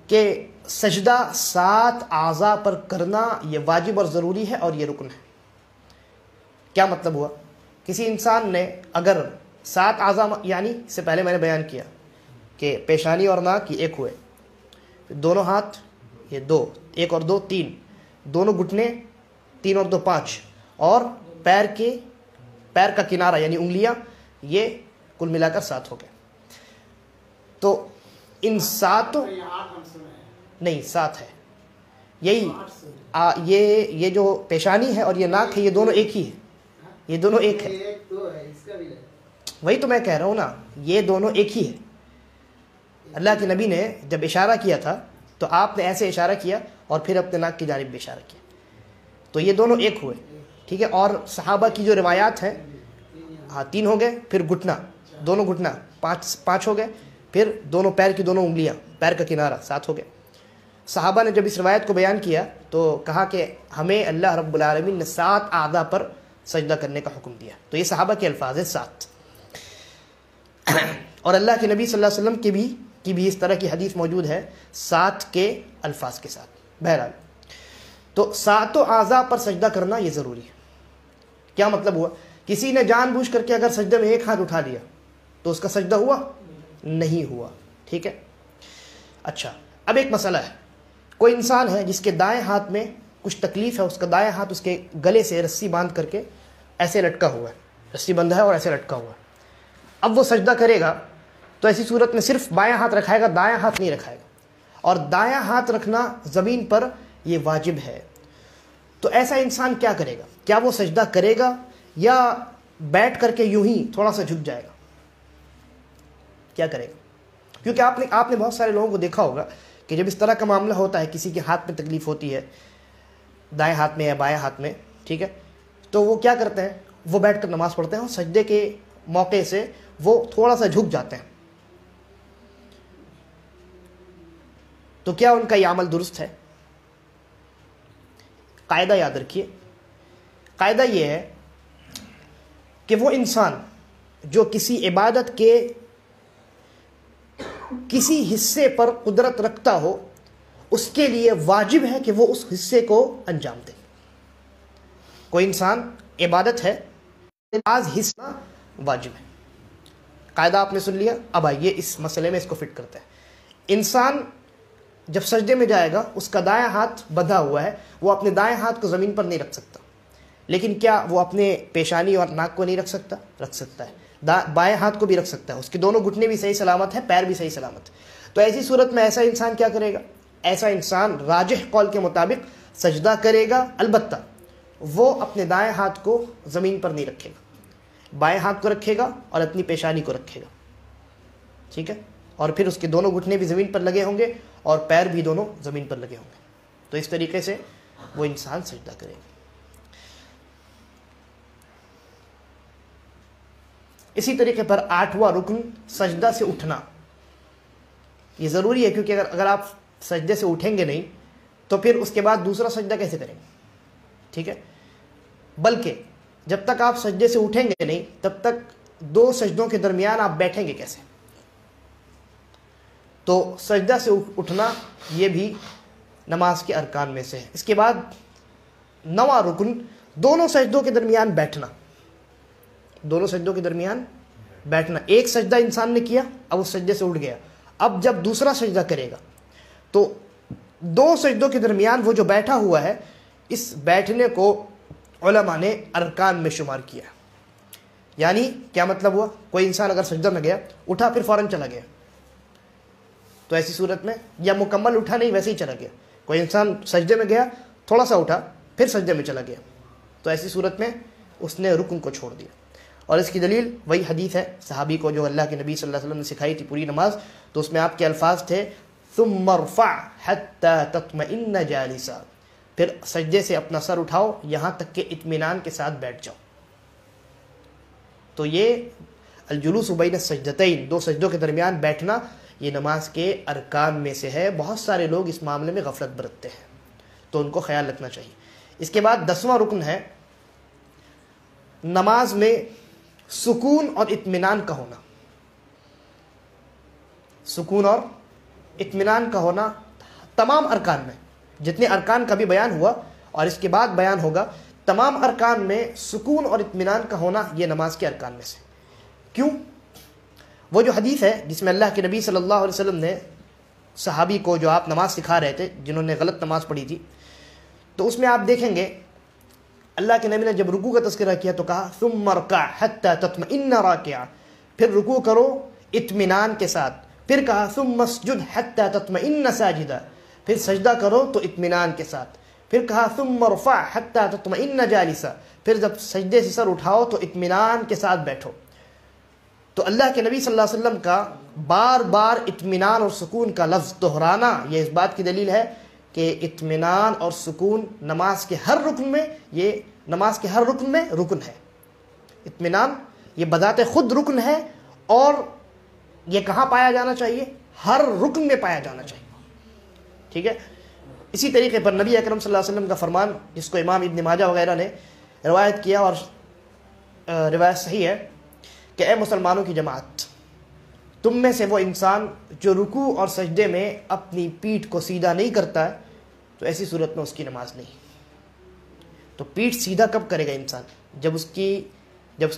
کہ سجدہ 7 اعضاء پر کرنا یہ واجب اور ضروری ہے اور یہ رکن ہے. کیا مطلب ہوا؟ کسی انسان نے اگر 7 اعضاء، یعنی اس سے پہلے میں نے بیان کیا کہ پیشانی اور ناک یہ ایک ہوئے، دونوں ہاتھ یہ 2، 1 اور 2 3، دونوں گھٹنے 3 اور 2 5، اور پیر کا کنارہ یعنی انگلیاں، یہ کل ملا کر 7 ہو گئے. تو ان 7 نہیں 7 ہے، یہی یہ جو پیشانی ہے اور یہ ناک ہے یہ دونوں ایک ہی ہے، یہ دونوں ایک ہے. وہی تو میں کہہ رہا ہوں نا، یہ دونوں ایک ہی ہے. اللہ کے نبی نے جب اشارہ کیا تھا تو آپ نے ایسے اشارہ کیا اور پھر اپنے ناک کی جانب بھی اشارہ کیا، تو یہ دونوں ایک ہوئے، ٹھیک ہے. اور صحابہ کی جو روایات ہیں، ہاں 3 ہو گئے، پھر گھٹنا، دونوں گھٹنا 5 ہو گئے، پھر دونوں پیر کی دونوں انگلیاں، پیر کا کنارہ 7 ہو گئے. صحابہ نے جب اس روایت کو بیان کیا تو کہا کہ ہمیں اللہ رب العالمین نے 7 اعضاء پر سجدہ کرنے کا حکم دیا. تو یہ صحابہ کے الفاظ ہیں 7. اور اللہ کے نبی صلی اللہ علیہ وسلم کے بھی کی بھی اس طرح کی حدیث موجود ہے 7 کے الفاظ کے ساتھ۔ بہرحال تو 7 اعضاء پر سجدہ کرنا یہ ضروری ہے۔ کیا مطلب ہوا؟ کسی نے جان بوجھ کر کے اگر سجدے میں ایک ہاتھ اٹھا لیا تو اس کا سجدہ ہوا؟ نہیں ہوا، ٹھیک ہے۔ اچھا، اب ایک مسئلہ ہے، کوئی انسان ہے جس کے دائیں ہاتھ میں کچھ تکلیف ہے، اس کا دائیں ہاتھ اس کے گلے سے رسی باندھ کر کے ایسے لٹکا ہوا ہے، رسی بندھا ہے اور ایسے لٹکا ہوا ہے۔ اب وہ سجدہ کرے گا تو ایسی صورت میں صرف بایاں ہاتھ رکھائے گا، دایاں ہاتھ نہیں رکھائے گا، اور دایاں ہاتھ رکھنا زمین پر یہ واجب ہے۔ تو ایسا انسان کیا کرے گا؟ کیا وہ سجدہ کرے گا یا بیٹھ کر کے یوں ہی تھوڑا سا جھک جائے گا؟ کیا کرے گا؟ کیونکہ آپ نے بہت سارے لوگوں کو دیکھا ہوگا کہ جب اس طرح کا معاملہ ہوتا ہے، کسی کے ہاتھ میں تکلیف ہوتی ہے، دائیں ہاتھ میں یا بائیں ہاتھ میں، ٹھیک ہے، تو وہ کیا کرتے ہیں؟ وہ بیٹھ کر نماز پڑھتے ہیں اور سجدے کے موقع سے وہ تھوڑا سا جھک جاتے ہیں۔ تو کیا ان کا یہ عمل درست ہے؟ قاعدہ یاد رکھیے، قاعدہ یہ ہے کہ وہ انسان جو کسی عبادت کے کسی حصے پر قدرت رکھتا ہو، اس کے لیے واجب ہے کہ وہ اس حصے کو انجام دے۔ کوئی انسان عبادت ہے، آج حصہ واجب ہے۔ قاعدہ آپ نے سن لیا، اب آئیے اس مسئلے میں اس کو فٹ کرتے ہیں۔ انسان جب سجدے میں جائے گا، اس کا دایاں ہاتھ بندھا ہوا ہے، وہ اپنے دائیں ہاتھ کو زمین پر نہیں رکھ سکتا، لیکن کیا وہ اپنے پیشانی اور ناک کو نہیں رکھ سکتا؟ رکھ سکتا ہے۔ بائیں ہاتھ کو بھی رکھ سکتا ہے، اس کے دونوں گھٹنے بھی صحیح سلامت ہے، پیر بھی صحیح سلامت ہے۔ تو ایسی صورت میں ایسا انسان کیا کرے گا؟ ایسا انسان راجح قول کے مطابق سجدہ کرے گا، البتہ وہ اپنے دائیں ہاتھ کو زمین پر نہیں رکھے گا، بائیں ہاتھ کو رکھے گا اور اپنی پیشانی کو رکھے گا، ٹھیک ہے، اور پھر اس کے دونوں گھٹنے بھی زمین پر لگے ہوں گے اور پیر بھی دونوں زمین پر لگے ہوں گے۔ تو اس طریقے سے وہ انسان سجدہ کرے گا۔ اسی طریقے پر 8واں رکن سجدہ سے اٹھنا، یہ ضروری ہے، کیونکہ اگر آپ سجدے سے اٹھیں گے نہیں تو پھر اس کے بعد دوسرا سجدہ کیسے کریں گے؟ ٹھیک ہے، بلکہ جب تک آپ سجدے سے اٹھیں گے نہیں تب تک 2 سجدوں کے درمیان آپ بیٹھیں گے کیسے؟ تو سجدہ سے اٹھنا یہ بھی نماز کے ارکان میں سے ہے۔ اس کے بعد 9واں رکن دونوں سجدوں کے درمیان بیٹھنا، دونوں سجدوں کے درمیان بیٹھنا۔ ایک سجدہ انسان نے کیا، اب اس سجدے سے اٹھ گیا، اب جب دوسرا سجدہ کرے گا تو 2 سجدوں کے درمیان وہ جو بیٹھا ہوا ہے، اس بیٹھنے کو علماء نے ارکان میں شمار کیا۔ یعنی کیا مطلب ہوا؟ کوئی انسان اگر سجدہ میں گیا، اٹھا پھر فوراً چلا گیا، تو ایسی صورت میں، یا مکمل اٹھا نہیں ویسے ہی چلا گیا، کوئی انسان سجدے میں گیا، تھوڑا سا اٹھا پھر سجدے میں چلا گیا، تو ایسی صورت میں اس نے رکن کو چھوڑ دیا۔ اور اس کی دلیل وہی حدیث ہے صحابی کو جو اللہ کے نبی صلی اللہ علیہ وسلم نے سکھائی تھی پوری نماز، تو اس میں آپ کے الفاظ تھے ثم ارفع حتى تطمئن جالسا، پھر سجدے سے اپنا سر اٹھاؤ یہاں تک کہ اطمینان کے ساتھ بیٹھ جاؤ۔ تو یہ الجلوس بین السجدتین، 2 سجدوں کے درمیان بیٹھنا، یہ نماز کے ارکان میں سے ہے۔ بہت سارے لوگ اس معاملے میں غفلت برتتے ہیں، تو ان کو خیال رکھنا چاہیے۔ اس کے بعد 10واں رکن ہے نماز میں سکون اور اطمینان کا ہونا۔ سکون اور اطمینان کا ہونا تمام ارکان میں، جتنے ارکان کا بھی بیان ہوا اور اس کے بعد بیان ہوگا، تمام ارکان میں سکون اور اطمینان کا ہونا یہ نماز کے ارکان میں سے۔ کیوں؟ وہ جو حدیث ہے جس میں اللہ کے نبی صلی اللہ علیہ وسلم نے صحابی کو، جو آپ نماز سکھا رہے تھے، جنہوں نے غلط نماز پڑھی تھی، تو اس میں آپ دیکھیں گے اللہ کے نبی نے جب رکوع کا تذکرہ کیا تو کہا ثم ارکع حتی تطمئن راکعا، پھر رکوع کرو اطمینان کے ساتھ، پھر کہا ثم اسجد حتی تطمئن ساجدا، پھر سجدہ کرو تو اطمینان کے ساتھ، پھر کہا ثم ارفع حتی تطمئن جالسا، پھر جب سجدے سے سر اٹھاؤ تو اطمینان کے ساتھ بیٹھو۔ تو اللہ کے نبی صلی اللہ علیہ وسلم کا بار بار اطمینان اور سکون کا لفظ دہرانا یہ اس بات کی دلیل ہے کہ اطمینان اور سکون نماز کے ہر رکن میں، یہ نماز کے ہر رکن میں رکن ہے۔ اطمینان یہ بذات خود رکن ہے، اور یہ کہاں پایا جانا چاہیے؟ ہر رکن میں پایا جانا چاہیے، ٹھیک ہے۔ اسی طریقے پر نبی اکرم صلی اللہ علیہ وسلم کا فرمان، جس کو امام ابن ماجہ وغیرہ نے روایت کیا اور روایت صحیح ہے، کہ اے مسلمانوں کی جماعت، تم میں سے وہ انسان جو رکوع اور سجدے میں اپنی پیٹھ کو سیدھا نہیں کرتا ہے تو ایسی صورت میں اس کی نماز نہیں۔ تو پیٹھ سیدھا کب کرے گا انسان؟ جب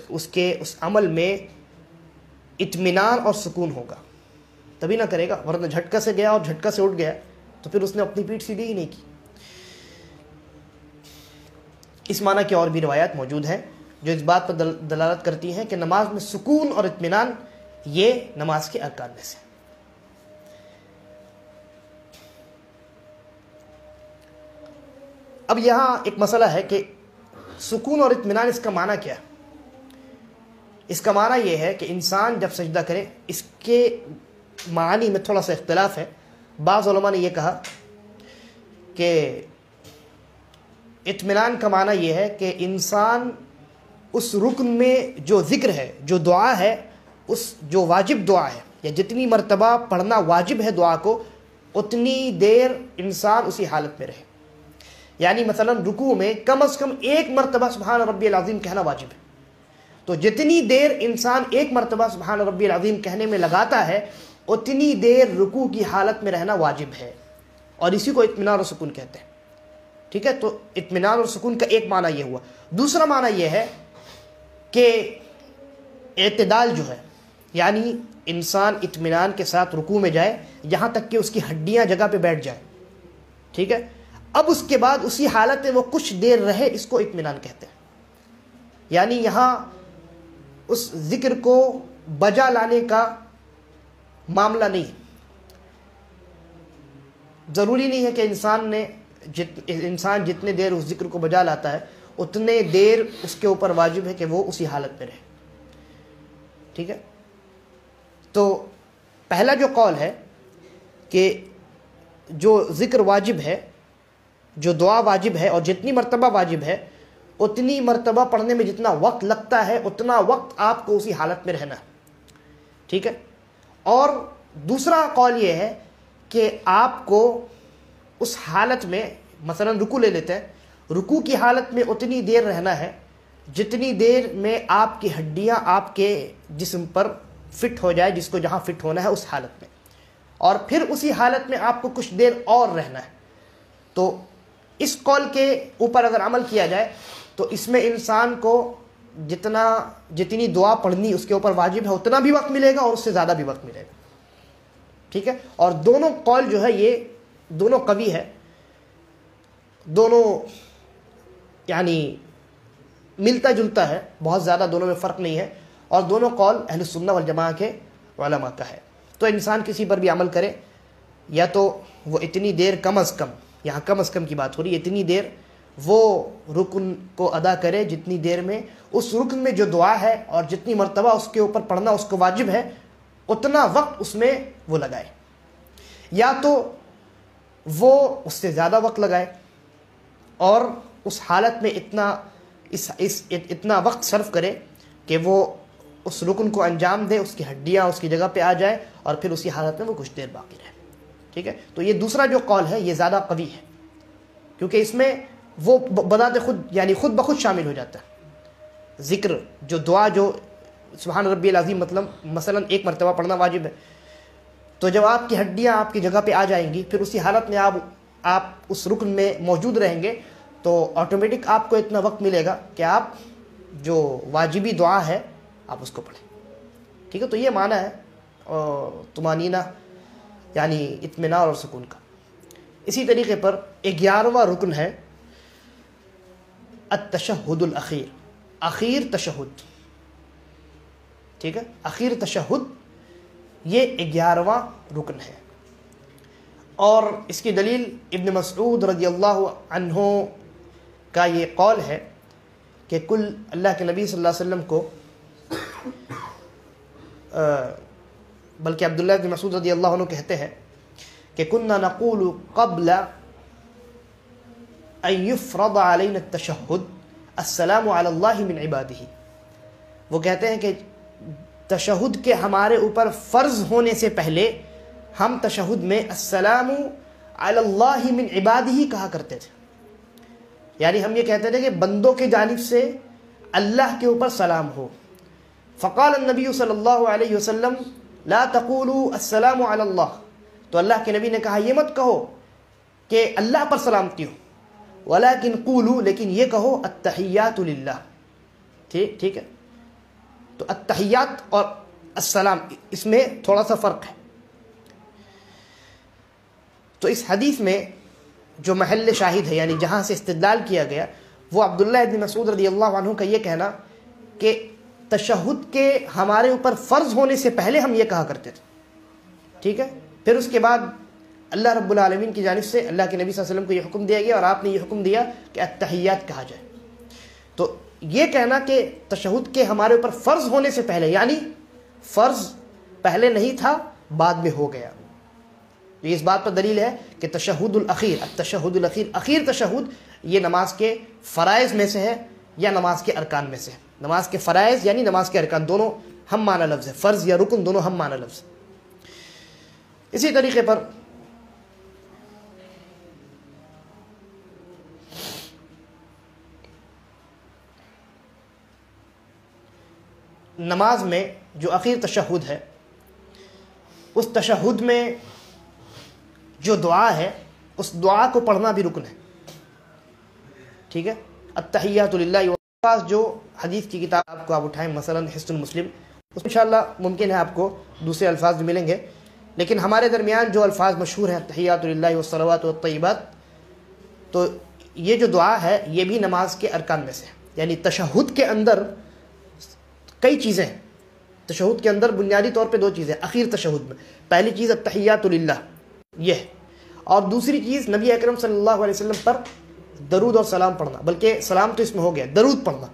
اس کے اس عمل میں اطمینان اور سکون ہوگا، تبھی نہ کرے گا، ورنہ جھٹکا سے گیا اور جھٹکا سے اٹھ گیا تو پھر اس نے اپنی پیٹھ سیدھی ہی نہیں کی۔ اس معنی کی اور بھی روایات موجود ہیں جو اس بات پر دلالت کرتی ہیں کہ نماز میں سکون اور اطمینان یہ نماز کے ارکان میں سے۔ اب یہاں ایک مسئلہ ہے کہ سکون اور اطمینان اس کا معنی کیا ہے؟ اس کا معنی یہ ہے کہ انسان جب سجدہ کرے، اس کے معنی میں تھوڑا سا اختلاف ہے۔ بعض علماء نے یہ کہا کہ اطمینان کا معنی یہ ہے کہ انسان اس رکن میں جو ذکر ہے، جو دعا ہے، اس جو واجب دعا ہے یا جتنی مرتبہ پڑھنا واجب ہے دعا کو، اتنی دیر انسان اسی حالت میں رہے۔ یعنی مثلا رکوع میں کم از کم ایک مرتبہ سبحان ربی العظیم کہنا واجب ہے، تو جتنی دیر انسان ایک مرتبہ سبحان ربی العظیم کہنے میں لگاتا ہے اتنی دیر رکوع کی حالت میں رہنا واجب ہے، اور اسی کو اطمینان اور سکون کہتے ہیں۔ ٹھیک ہے، تو اطمینان اور سکون کا ایک معنی یہ ہوا۔ دوسرا معنی یہ ہے کہ اعتدال جو ہے، یعنی انسان اطمینان کے ساتھ رکوع میں جائے یہاں تک کہ اس کی ہڈیاں جگہ پہ بیٹھ جائیں۔ ٹھیک ہے، اب اس کے بعد اسی حالت میں وہ کچھ دیر رہے، اس کو اطمینان کہتے ہیں۔ یعنی یہاں اس ذکر کو بجا لانے کا معاملہ نہیں، ضروری نہیں ہے کہ انسان جتنے دیر اس ذکر کو بجا لاتا ہے اتنے دیر اس کے اوپر واجب ہے کہ وہ اسی حالت میں رہے۔ ٹھیک ہے، تو پہلا جو قول ہے کہ جو ذکر واجب ہے، جو دعا واجب ہے اور جتنی مرتبہ واجب ہے اتنی مرتبہ پڑھنے میں جتنا وقت لگتا ہے اتنا وقت آپ کو اسی حالت میں رہنا ہے۔ ٹھیک ہے، اور دوسرا قول یہ ہے کہ آپ کو اس حالت میں مثلا رکوع لے لیتے ہیں، رکوع کی حالت میں اتنی دیر رہنا ہے جتنی دیر میں آپ کی ہڈیاں آپ کے جسم پر فٹ ہو جائے، جس کو جہاں فٹ ہونا ہے اس حالت میں، اور پھر اسی حالت میں آپ کو کچھ دیر اور رہنا ہے۔ تو اس قول کے اوپر اگر عمل کیا جائے تو اس میں انسان کو جتنی دعا پڑھنی اس کے اوپر واجب ہے اتنا بھی وقت ملے گا اور اس سے زیادہ بھی وقت ملے گا۔ ٹھیک ہے، اور دونوں قول جو ہے یہ دونوں قوی ہے، دونوں یعنی ملتا جلتا ہے، بہت زیادہ دونوں میں فرق نہیں ہے، اور دونوں قول اہل سنہ والجماعہ کے علماء کا ہے۔ تو انسان کسی پر بھی عمل کرے، یا تو وہ اتنی دیر کم از کم، یہاں کم از کم کی بات ہو رہی ہے، اتنی دیر وہ رکن کو ادا کرے جتنی دیر میں اس رکن میں جو دعا ہے اور جتنی مرتبہ اس کے اوپر پڑھنا اس کو واجب ہے اتنا وقت اس میں وہ لگائے، یا تو وہ اس سے زیادہ وقت لگائے اور اس حالت میں اتنا وقت صرف کرے کہ وہ اس رکن کو انجام دے، اس کی ہڈیاں اس کی جگہ پہ آ جائے اور پھر اسی حالت میں وہ کچھ دیر باقی رہے۔ ٹھیک ہے، تو یہ دوسرا جو قول ہے یہ زیادہ قوی ہے، کیونکہ اس میں وہ بذات خود یعنی خود بخود شامل ہو جاتا ہے۔ ذکر جو دعا جو سبحان ربی العظیم مطلب مثلا ایک مرتبہ پڑھنا واجب ہے، تو جب آپ کی ہڈیاں آپ کی جگہ پہ آ جائیں گی پھر اسی حالت میں آپ اس رکن میں موجود رہیں گے تو آٹومیٹک آپ کو اتنا وقت ملے گا کہ آپ جو واجبی دعا ہے آپ اس کو پڑھیں۔ ٹھیک ہے، تو یہ معنی ہے طمانینہ یعنی اطمینان اور سکون کا۔ اسی طریقے پر 11واں رکن ہے التشہد الاخیر، اخیر تشہد۔ ٹھیک ہے، اخیر تشہد یہ 11واں رکن ہے، اور اس کی دلیل ابن مسعود رضی اللہ عنہ کا یہ قول ہے کہ اللہ کے نبی صلی اللہ علیہ وسلم کو بلکہ عبداللہ بن مسعود رضی اللہ عنہ کہتے ہیں کہ كنا نقول قبل ان يفرض علينا التشہد السلام علی اللہ من عباده۔ وہ کہتے ہیں کہ تشہد کے ہمارے اوپر فرض ہونے سے پہلے ہم تشہد میں السلام علی اللہ من عباده کہا کرتے تھے، یعنی ہم یہ کہتے تھے کہ بندوں کی جانب سے اللہ کے اوپر سلام ہو۔ فقال النبی صلی اللہ علیہ وسلم لا تقولوا السلام علی اللہ، تو اللہ کے نبی نے کہا یہ مت کہو کہ اللہ پر سلامتی ہو، ولیکن قولوا، لیکن یہ کہو التحیات للہ. ٹھیک ہے، تو التحیات اور السلام اس میں تھوڑا سا فرق ہے. تو اس حدیث میں جو محل شاہد ہے، یعنی جہاں سے استدلال کیا گیا، وہ عبداللہ ابن مسعود رضی اللہ عنہ کا یہ کہنا کہ تشہد کے ہمارے اوپر فرض ہونے سے پہلے ہم یہ کہا کرتے تھے. ٹھیک ہے، پھر اس کے بعد اللہ رب العالمین کی جانب سے اللہ کے نبی صلی اللہ علیہ وسلم کو یہ حکم دیا گیا اور آپ نے یہ حکم دیا کہ التحیات کہا جائے. تو یہ کہنا کہ تشہد کے ہمارے اوپر فرض ہونے سے پہلے، یعنی فرض پہلے نہیں تھا بعد میں ہو گیا، یہ اس بات پر دلیل ہے کہ تشہد الاخیر، التشہد الاخیر، اخیر تشہد یہ نماز کے فرائض میں سے ہے یا نماز کے ارکان میں سے ہے. نماز کے فرائض یعنی نماز کے ارکان دونوں ہم معنی لفظ ہے، فرض یا رکن دونوں ہم معنی لفظ. اسی طریقے پر نماز میں جو اخیر تشہد ہے، اس تشہد میں جو دعا ہے اس دعا کو پڑھنا بھی رکن ہے. ٹھیک ہے، التحیات للہ. پاس جو حدیث کی کتاب کو آپ اٹھائیں، مثلا حصن المسلم، اس میں انشاءاللہ ممکن ہے آپ کو دوسرے الفاظ بھی ملیں گے، لیکن ہمارے درمیان جو الفاظ مشہور ہیں التحیات للہ والصلوات والطیبات، تو یہ جو دعا ہے یہ بھی نماز کے ارکان میں سے ہے. یعنی تشہد کے اندر کئی چیزیں ہیں. تشہد کے اندر بنیادی طور پہ دو چیزیں اخیر تشہد میں. پہلی چیز التحیات للہ یہ ہے، اور دوسری چیز نبی اکرم صلی اللہ علیہ وسلم پر درود اور سلام پڑھنا، بلکہ سلام تو اس میں ہو گیا، درود پڑھنا.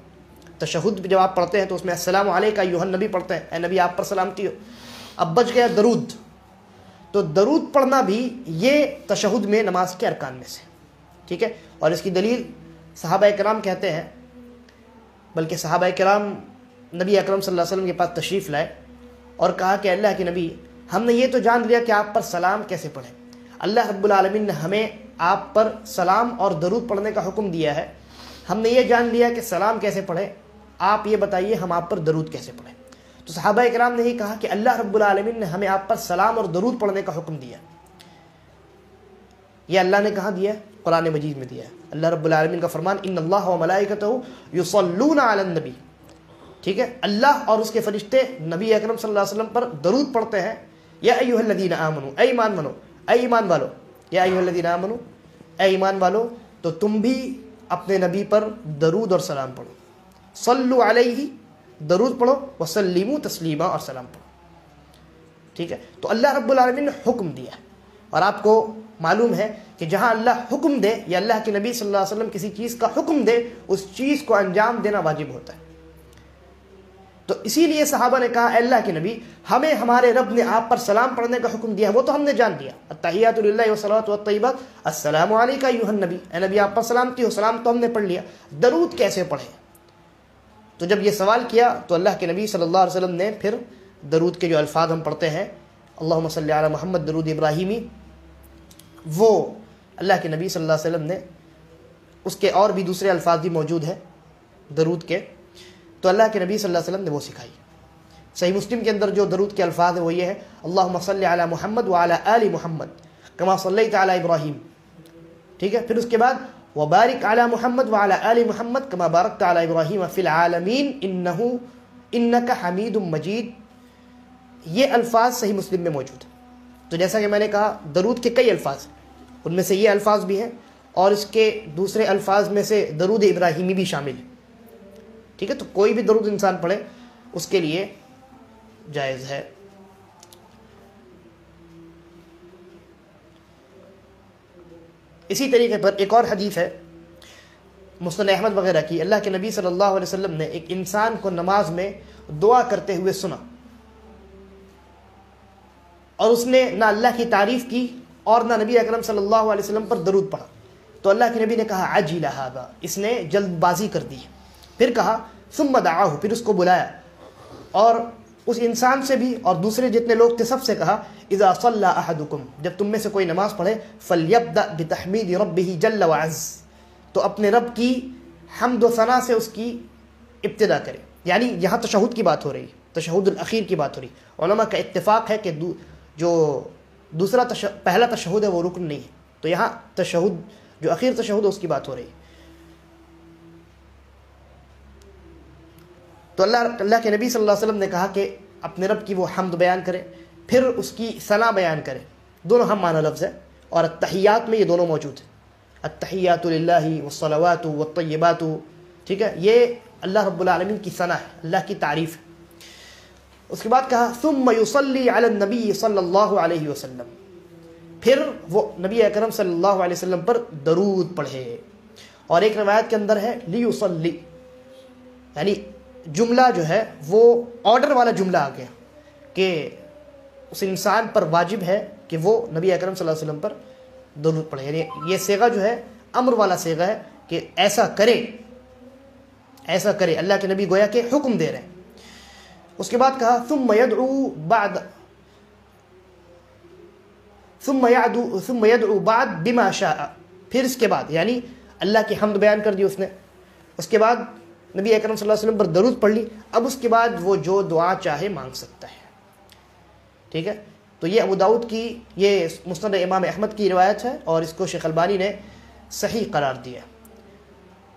تشہد جب آپ پڑھتے ہیں تو اس میں السلام علیکہ ایھا النبی پڑھتے ہیں، اے نبی آپ پر سلامتی ہو. اب بچ گیا درود، تو درود پڑھنا بھی یہ تشہد میں نماز کے ارکان میں سے. ٹھیک ہے، اور اس کی دلیل صحابہ کرام کہتے ہیں، بلکہ صحابہ کرام نبی اکرم صلی اللہ علیہ وسلم کے پاس تشریف لائے اور کہا کہ اللہ کے نبی، ہم نے یہ تو جان لیا کہ آپ پر سلام کیسے پڑھیں، اللہ رب العالمین نے ہمیں آپ پر سلام اور درود پڑھنے کا حکم دیا ہے، ہم نے یہ جان لیا کہ سلام کیسے پڑھیں، آپ یہ بتائیے ہم آپ پر درود کیسے پڑھیں. تو صحابہ کرام نے یہ کہا کہ اللہ رب العالمین نے ہمیں آپ پر سلام اور درود پڑھنے کا حکم دیا. یہ اللہ نے کہاں دیا ہے؟ قرآن مجید میں دیا ہے. اللہ رب العالمین کا فرمان ان اللہ و ملائکتہ یصلون علی النبی. ٹھیک ہے، اللہ اور اس کے فرشتے نبی اکرم صلی اللہ علیہ وسلم پر درود پڑھتے ہیں. یا ایھا الذین آمنوا، اے ایمان والو، اے ایمان والو، یا ایھا الذین آمنوا، اے ایمان والو، تو تم بھی اپنے نبی پر درود اور سلام پڑھو. صلو علیہ، درود پڑھو، وسلموا تسلیما، اور سلام پڑھو. ٹھیک ہے، تو اللہ رب العالمین نے حکم دیا ہے، اور آپ کو معلوم ہے کہ جہاں اللہ حکم دے یا اللہ کے نبی صلی اللہ علیہ وسلم کسی چیز کا حکم دے، اس چیز کو انجام دینا واجب ہوتا ہے. تو اسی لیے صحابہ نے کہا اے اللہ کے نبی، ہمیں ہمارے رب نے آپ پر سلام پڑھنے کا حکم دیا ہے، وہ تو ہم نے جان دیا، التحیات للہ والصلوات والطیبات، السلام علیکہ ایھا النبی، اے نبی آپ پر سلامتی ہو، سلام تو ہم نے پڑھ لیا، درود کیسے پڑھیں؟ تو جب یہ سوال کیا تو اللہ کے نبی صلی اللہ علیہ وسلم نے پھر درود کے جو الفاظ ہم پڑھتے ہیں، اللہم صلی علی محمد، درود ابراہیمی، وہ اللہ کے نبی صلی اللہ علیہ وسلم نے، اس کے اور بھی دوسرے الفاظ بھی موجود ہیں درود کے، تو اللہ کے نبی صلی اللہ علیہ وسلم نے وہ سکھائی. صحیح مسلم کے اندر جو درود کے الفاظ ہیں وہ یہ ہے، اللہم صلی علی محمد وعلی آل محمد کما صلیت علی ابراہیم. ٹھیک ہے، پھر اس کے بعد وبارک علی محمد وعلی آل محمد کما بارکت علی ابراہیم فی العالمین انک حمید مجید. یہ الفاظ صحیح مسلم میں موجود ہیں. تو جیسا کہ میں نے کہا درود کے کئی الفاظ ہیں، ان میں سے یہ الفاظ بھی ہیں، اور اس کے دوسرے الفاظ میں سے درود ابراہیمی بھی شامل ہے. ٹھیک ہے، تو کوئی بھی درود انسان پڑھے اس کے لیے جائز ہے. اسی طریقے پر ایک اور حدیث ہے مسند احمد وغیرہ کی، اللہ کے نبی صلی اللہ علیہ وسلم نے ایک انسان کو نماز میں دعا کرتے ہوئے سنا، اور اس نے نہ اللہ کی تعریف کی اور نہ نبی اکرم صلی اللہ علیہ وسلم پر درود پڑھا. تو اللہ کے نبی نے کہا عجل ھذا، اس نے جلد بازی کر دی. پھر کہا ثم دعاہ، پھر اس کو بلایا، اور اس انسان سے بھی اور دوسرے جتنے لوگ تھے سب سے کہا اذا صلی احدکم، جب تم میں سے کوئی نماز پڑھے فلیبدأ بتحمید ربہ جل وعز، تو اپنے رب کی حمد و ثنا سے اس کی ابتدا کرے. یعنی یہاں تشہد کی بات ہو رہی، تشہد الاخیر کی بات ہو رہی. علماء کا اتفاق ہے کہ جو دوسرا پہلا تشہد ہے وہ رکن نہیں ہے، تو یہاں تشہد جو اخیر تشہد ہے اس کی بات ہو رہی ہے. تو اللہ کے نبی صلی اللہ علیہ وسلم نے کہا کہ اپنے رب کی وہ حمد بیان کرے، پھر اس کی ثنا بیان کرے. دونوں ہم معنی لفظ ہے، اور التحیات میں یہ دونوں موجود ہیں. التحیات للہ والصلوات والطیبات، ٹھیک ہے، یہ اللہ رب العالمین کی ثنا ہے، اللہ کی تعریف ہے. اس کے بعد کہا ثم یصلی علی النبی صلی اللہ علیہ وسلم، پھر وہ نبی اکرم صلی اللہ علیہ وسلم پر درود پڑھے. اور ایک روایت کے اندر ہے لیصلی، یعنی جملہ جو ہے وہ آرڈر والا جملہ آ گیا کہ اس انسان پر واجب ہے کہ وہ نبی اکرم صلی اللہ علیہ وسلم پر درود پڑھے. یعنی یہ صیغہ جو ہے امر والا صیغہ ہے کہ ایسا کرے، ایسا کرے. اللہ کے نبی گویا کہ حکم دے رہے ہیں. اس کے بعد کہا ثم يدعو بعد بما شاء، پھر اس کے بعد یعنی اللہ کی حمد بیان کر دی اس نے، اس کے بعد نبی اکرم صلی اللہ علیہ وسلم پر درود پڑھ لی. اب اس کے بعد وہ جو دعا چاہے مانگ سکتا ہے. ٹھیک ہے، تو یہ ابو داؤد کی، یہ مسند امام احمد کی روایت ہے، اور اس کو شیخ البانی نے صحیح قرار دیا.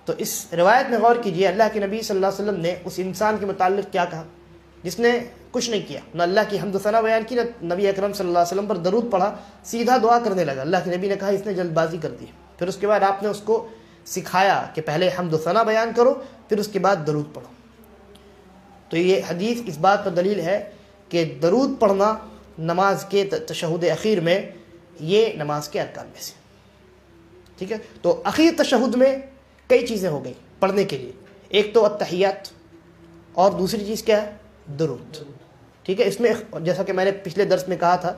تو اس روایت میں غور کیجئے، اللہ کے نبی صلی اللہ علیہ وسلم نے اس انسان کے متعلق کیا کہا جس نے کچھ نہیں کیا، نہ اللہ کی حمد و ثنا بیان کی، نہ نبی اکرم صلی اللہ علیہ وسلم پر درود پڑھا، سیدھا دعا کرنے لگا. اللہ کے نبی نے کہا اس نے جلد بازی کر دی. پھر اس کے بعد آپ نے اس کو سکھایا کہ پہلے حمد و ثنا بیان کرو، پھر اس کے بعد درود پڑھو. تو یہ حدیث اس بات پر دلیل ہے کہ درود پڑھنا نماز کے تشہد اخیر میں یہ نماز کے ارکان میں سے. ٹھیک ہے، تو اخیر تشہد میں کئی چیزیں ہو گئی پڑھنے کے لیے. ایک تو التحیات، اور دوسری چیز کیا ہے؟ درود. ٹھیک ہے، اس میں جیسا کہ میں نے پچھلے درس میں کہا تھا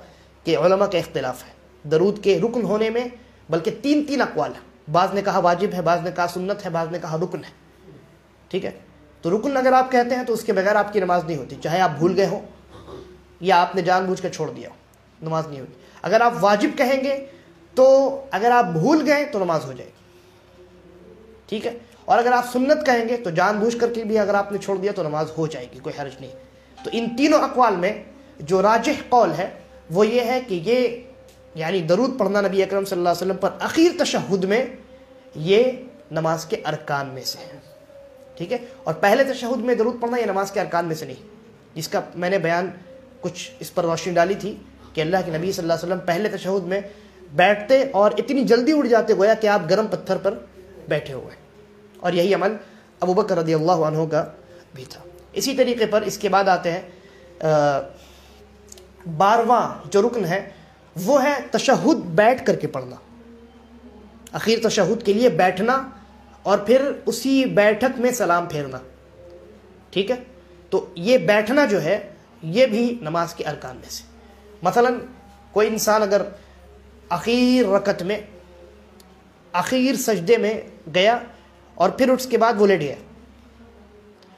کہ علماء کا اختلاف ہے درود کے رکن ہونے میں، بلکہ تین اقوال ہیں. بعض نے کہا واجب ہے، بعض نے کہا سنت ہے، بعض نے کہا رکن ہے. ٹھیک ہے، تو رکن اگر آپ کہتے ہیں تو اس کے بغیر آپ کی نماز نہیں ہوتی، چاہے آپ بھول گئے ہوں یا آپ نے جان بوجھ کر چھوڑ دیا ہو، نماز نہیں ہوگی. اگر آپ واجب کہیں گے تو اگر آپ بھول گئے تو نماز ہو جائے گی. ٹھیک ہے، اور اگر آپ سنت کہیں گے تو جان بوجھ کر کے بھی اگر آپ نے چھوڑ دیا تو نماز ہو جائے گی، کوئی حرج نہیں. تو ان تینوں اقوال میں جو راجح قول ہے وہ یہ ہے کہ یہ یعنی درود پڑھنا نبی اکرم صلی اللہ علیہ وسلم پر اخیر تشہد میں یہ نماز کے ارکان میں سے ہے. ٹھیک ہے، اور پہلے تشہد میں درود پڑھنا یہ نماز کے ارکان میں سے نہیں، جس کا میں نے بیان کچھ اس پر روشنی ڈالی تھی کہ اللہ کے نبی صلی اللہ علیہ وسلم پہلے تشہد میں بیٹھتے اور اتنی جلدی اٹھ جاتے گویا کہ آپ گرم پتھر پر بیٹھے ہوئے. اور یہی عمل ابو بکر رضی اللہ عنہ کا بھی تھا. اسی طریقے پر اس کے بعد آتے ہیں 12واں جو رکن ہے وہ ہے تشہد بیٹھ کر کے پڑھنا. اخیر تشہد کے لیے بیٹھنا اور پھر اسی بیٹھک میں سلام پھیرنا. ٹھیک ہے، تو یہ بیٹھنا جو ہے یہ بھی نماز کے ارکان میں سے. مثلا کوئی انسان اگر اخیر رکعت میں اخیر سجدے میں گیا اور پھر اس کے بعد وہ لیٹ گیا،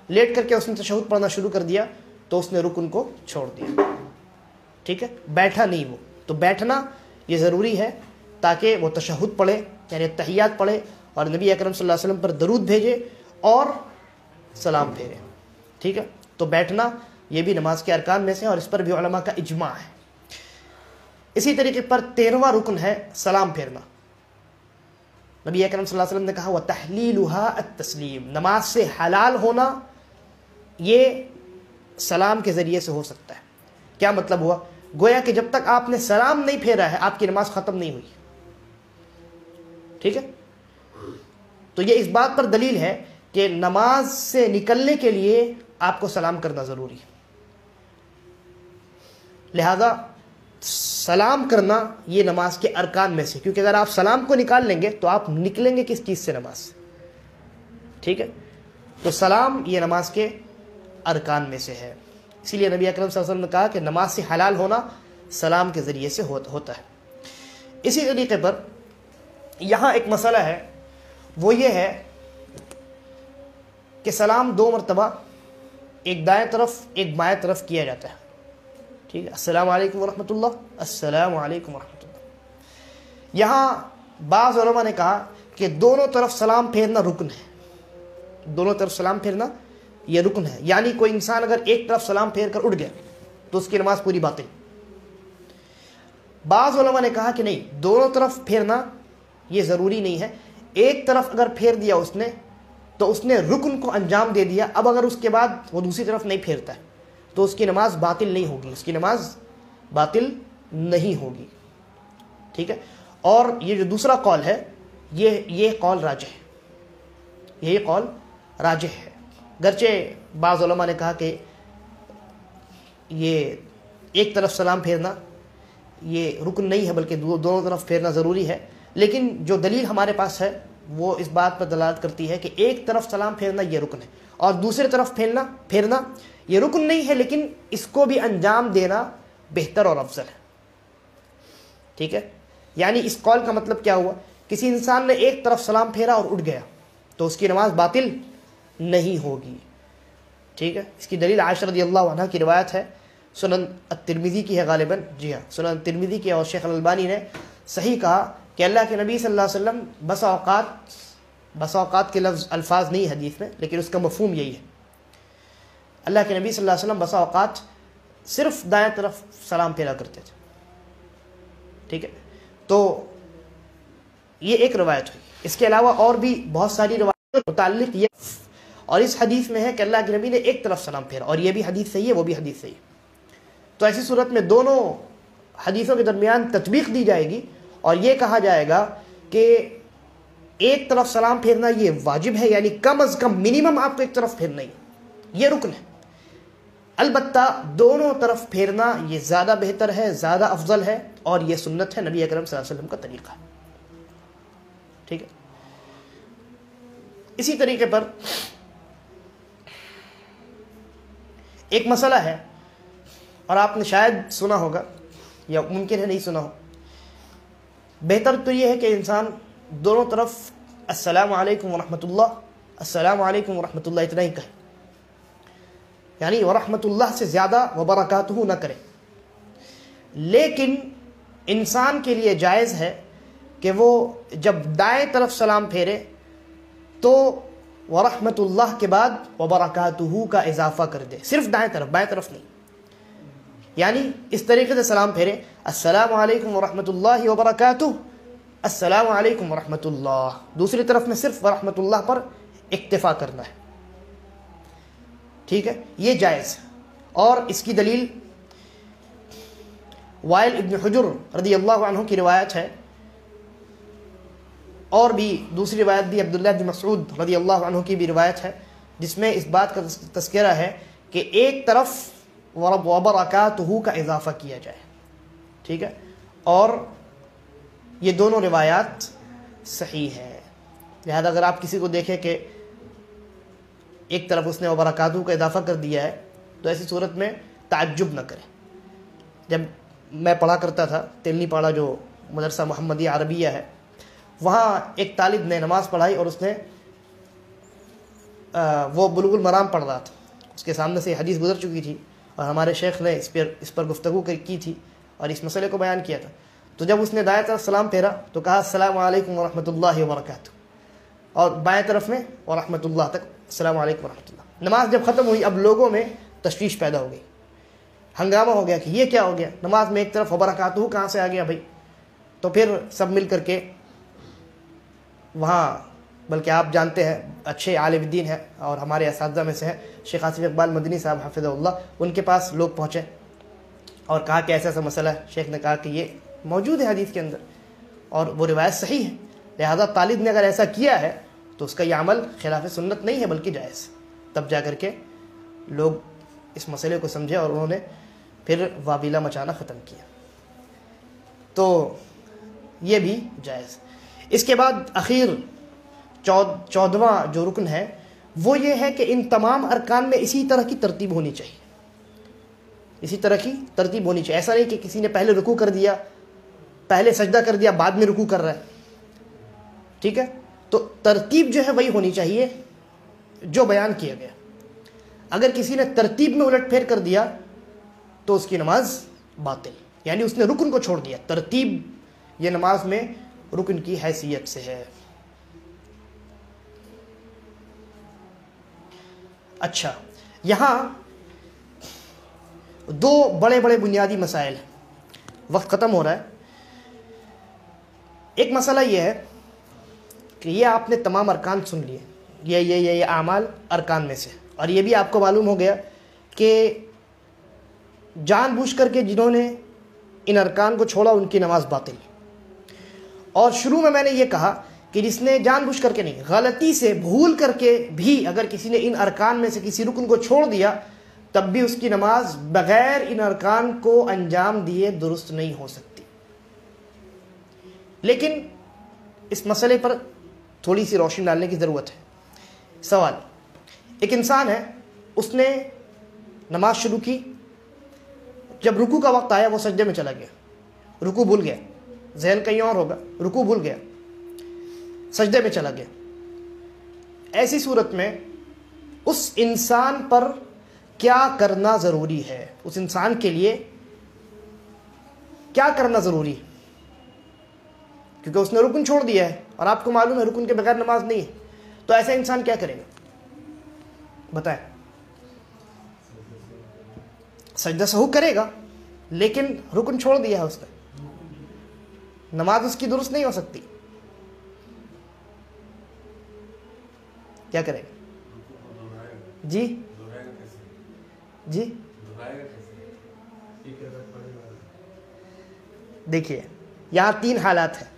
لیٹ کر کے اس نے تشہد پڑھنا شروع کر دیا تو اس نے رکن کو چھوڑ دیا. ٹھیک ہے، بیٹھا نہیں وہ. تو بیٹھنا یہ ضروری ہے تاکہ وہ تشہد پڑھے یعنی تحیات پڑھے اور نبی اکرم صلی اللہ علیہ وسلم پر درود بھیجے اور سلام پھیرے. ٹھیک ہے، تو بیٹھنا یہ بھی نماز کے ارکان میں سے، اور اس پر بھی علماء کا اجماع ہے. اسی طریقے پر 13واں رکن ہے سلام پھیرنا. نبی اکرم صلی اللہ علیہ وسلم نے کہا وَتَحْلِيلُهَا التَّسْلِيمُ، نماز سے حلال ہونا یہ سلام کے ذریعے سے ہو سکتا ہے. کیا مطلب ہوا؟ گویا کہ جب تک آپ نے سلام نہیں پھیرا ہے آپ کی نماز ختم نہیں ہوئی. ٹھیک ہے، تو یہ اس بات پر دلیل ہے کہ نماز سے نکلنے کے لیے آپ کو سلام کرنا ضروری ہے. لہذا سلام کرنا یہ نماز کے ارکان میں سے، کیونکہ اگر آپ سلام کو نکال لیں گے تو آپ نکلیں گے کس چیز سے؟ نماز سے. ٹھیک ہے، تو سلام یہ نماز کے ارکان میں سے ہے. اسی لیے نبی اکرم صلی اللہ علیہ وسلم نے کہا کہ نماز سے حلال ہونا سلام کے ذریعے سے ہوتا ہے. اسی طریقے پر یہاں ایک مسئلہ ہے، وہ یہ ہے کہ سلام 2 مرتبہ ایک دائیں طرف ایک بائیں طرف کیا جاتا ہے. ٹھیک ہے، السلام علیکم ورحمۃ اللہ، السلام علیکم ورحمۃ اللہ. یہاں بعض علماء نے کہا کہ دونوں طرف سلام پھیرنا رکن ہے، دونوں طرف سلام پھیرنا یہ رکن ہے، یعنی کوئی انسان اگر ایک طرف سلام پھیر کر اٹھ گیا تو اس کی نماز پوری باطل۔ بعض علماء نے کہا کہ نہیں، دونوں طرف پھیرنا یہ ضروری نہیں ہے، ایک طرف اگر پھیر دیا اس نے تو اس نے رکن کو انجام دے دیا، اب اگر اس کے بعد وہ دوسری طرف نہیں پھیرتا ہے تو اس کی نماز باطل نہیں ہوگی، اس کی نماز باطل نہیں ہوگی، ٹھیک ہے۔ اور یہ جو دوسرا قول ہے یہ قول راجح ہے، یہ قول راجح ہے، گرچہ بعض علماء نے کہا کہ یہ ایک طرف سلام پھیرنا یہ رکن نہیں ہے بلکہ دونوں طرف پھیرنا ضروری ہے، لیکن جو دلیل ہمارے پاس ہے وہ اس بات پر دلالت کرتی ہے کہ ایک طرف سلام پھیرنا یہ رکن ہے اور دوسری طرف پھیرنا یہ رکن نہیں ہے، لیکن اس کو بھی انجام دینا بہتر اور افضل ہے، ٹھیک ہے۔ یعنی اس قول کا مطلب کیا ہوا، کسی انسان نے ایک طرف سلام پھیرا اور اٹھ گیا تو اس کی نماز باطل نہیں ہوگی، ٹھیک ہے۔ اس کی دلیل عائشہ رضی اللہ عنہ کی روایت ہے، سنن الترمذی کی ہے غالباً، جی ہاں سنن الترمذی کی، اور شیخ الالبانی نے صحیح کہا کہ اللہ کے نبی صلی اللہ علیہ وسلم بس اوقات کے الفاظ نہیں حدیث میں، لیکن اس کا مفہوم یہی ہے، اللہ کے نبی صلی اللہ علیہ وسلم بس اوقات صرف دائیں طرف سلام پھیرا کرتے تھے، ٹھیک ہے۔ تو یہ ایک روایت ہوئی، اس کے علاوہ اور بھی بہت ساری روایت متعلق یہ، اور اس حدیث میں ہے کہ اللہ کے نبی نے ایک طرف سلام پھیرا، اور یہ بھی حدیث صحیح ہے وہ بھی حدیث صحیح ہے۔ تو ایسی صورت میں دونوں حدیثوں کے درمیان تطبیق دی جائے گی اور یہ کہا جائے گا کہ ایک طرف سلام پھیرنا یہ واجب ہے، یعنی کم از کم منیمم آپ کو ایک طرف پھیرنا ہی، یہ رکن ہے۔ البتہ دونوں طرف پھیرنا یہ زیادہ بہتر ہے، زیادہ افضل ہے، اور یہ سنت ہے، نبی اکرم صلی اللہ علیہ وسلم کا طریقہ ہے، ٹھیک ہے۔ اسی طریقے پر ایک مسئلہ ہے، اور آپ نے شاید سنا ہوگا یا ممکن ہے نہیں سنا ہو، بہتر تو یہ ہے کہ انسان دونوں طرف السلام علیکم ورحمۃ اللہ، السلام علیکم ورحمۃ اللہ اتنا ہی کہے، یعنی ورحمۃ اللہ سے زیادہ وبرکاتہ نہ کرے، لیکن انسان کے لیے جائز ہے کہ وہ جب دائیں طرف سلام پھیرے تو ورحمۃ اللہ کے بعد وبرکاتہ کا اضافہ کر دے، صرف دائیں طرف، بائیں طرف نہیں، یعنی اس طریقے سے سلام پھیرے السلام علیکم ورحمۃ اللہ وبرکاتہ، السلام علیکم ورحمۃ اللہ، دوسری طرف میں صرف ورحمۃ اللہ پر اکتفا کرنا ہے، ٹھیک ہے، یہ جائز ہے۔ اور اس کی دلیل وائل ابن حجر رضی اللہ عنہ کی روایت ہے، اور بھی دوسری روایت بھی عبداللہ بن مسعود رضی اللہ عنہ کی بھی روایت ہے، جس میں اس بات کا تذکرہ ہے کہ ایک طرف وبرکاتہ کا اضافہ کیا جائے، ٹھیک ہے، اور یہ دونوں روایات صحیح ہے، لہذا اگر آپ کسی کو دیکھیں کہ ایک طرف اس نے وبرکاتہ کا اضافہ کر دیا ہے تو ایسی صورت میں تعجب نہ کریں۔ جب میں پڑھا کرتا تھا تیلنی پاڑا جو مدرسہ محمدیہ عربیہ ہے، وہاں ایک طالب نے نماز پڑھائی اور اس نے وہ بلوغ المرام پڑھ رہا تھا، اس کے سامنے سے حدیث گزر چکی تھی اور ہمارے شیخ نے اس پر گفتگو کی تھی اور اس مسئلے کو بیان کیا تھا، تو جب اس نے دائیں طرف سلام پھیرا تو کہا السلام علیکم ورحمۃ اللہ وبرکاتہ، اور بائیں طرف میں ورحمۃ اللہ تک السلام علیکم ورحمۃ اللہ۔ نماز جب ختم ہوئی اب لوگوں میں تشویش پیدا ہو گئی، ہنگامہ ہو گیا کہ یہ کیا ہو گیا، نماز میں ایک طرف وبرکاتہ کہاں سے آ گیا بھائی؟ تو پھر سب مل کر کے وہاں، بلکہ آپ جانتے ہیں اچھے عالم دین ہیں اور ہمارے اساتذہ میں سے ہیں شیخ آصف اقبال مدنی صاحب حفظہ اللہ، ان کے پاس لوگ پہنچے اور کہا کہ ایسا ایسا مسئلہ ہے۔ شیخ نے کہا کہ یہ موجود ہے حدیث کے اندر اور وہ روایت صحیح ہے، لہذا طالب نے اگر ایسا کیا ہے تو اس کا یہ عمل خلاف سنت نہیں ہے بلکہ جائز۔ تب جا کر کے لوگ اس مسئلے کو سمجھے اور انہوں نے پھر وابیلہ مچانا ختم کیا، تو یہ بھی جائز۔ اس کے بعد اخیر 14واں جو رکن ہے وہ یہ ہے کہ ان تمام ارکان میں اسی طرح کی ترتیب ہونی چاہیے، اسی طرح کی ترتیب ہونی چاہیے، ایسا نہیں کہ کسی نے پہلے رکوع کر دیا، پہلے سجدہ کر دیا بعد میں رکوع کر رہا ہے، ٹھیک ہے، تو ترتیب جو ہے وہی ہونی چاہیے جو بیان کیا گیا۔ اگر کسی نے ترتیب میں الٹ پھیر کر دیا تو اس کی نماز باطل، یعنی اس نے رکن کو چھوڑ دیا، ترتیب یہ نماز میں رکن کی حیثیت سے ہے۔ اچھا، یہاں دو بڑے بڑے بنیادی مسائل ہیں، وقت ختم ہو رہا ہے۔ ایک مسئلہ یہ ہے کہ یہ آپ نے تمام ارکان سن لیے، یہ اعمال ارکان میں سے، اور یہ بھی آپ کو معلوم ہو گیا کہ جان بوجھ کر کے جنہوں نے ان ارکان کو چھوڑا ان کی نماز باطل۔ اور شروع میں نے یہ کہا کہ جس نے جان بوجھ کر کے نہیں، غلطی سے بھول کر کے بھی اگر کسی نے ان ارکان میں سے کسی رکن کو چھوڑ دیا تب بھی اس کی نماز بغیر ان ارکان کو انجام دیے درست نہیں ہو سکتی۔ لیکن اس مسئلے پر تھوڑی سی روشنی ڈالنے کی ضرورت ہے۔ سوال، ایک انسان ہے، اس نے نماز شروع کی، جب رکوع کا وقت آیا وہ سجدے میں چلا گیا، رکوع بھول گیا، ذہن کہیں اور ہوگا، رکوع بھول گیا، سجدے میں چلا گیا۔ ایسی صورت میں اس انسان پر کیا کرنا ضروری ہے؟ اس انسان کے لیے کیا کرنا ضروری ہے؟ کیونکہ اس نے رکن چھوڑ دیا ہے اور آپ کو معلوم ہے رکن کے بغیر نماز نہیں ہے، تو ایسا انسان کیا کرے گا؟ بتائیں۔ سجدہ سہو کرے گا، لیکن رکن چھوڑ دیا ہے اس نے، نماز اس کی درست نہیں ہو سکتی، کیا کرے گا؟ جی جی دیکھیے، یہاں تین حالات ہیں،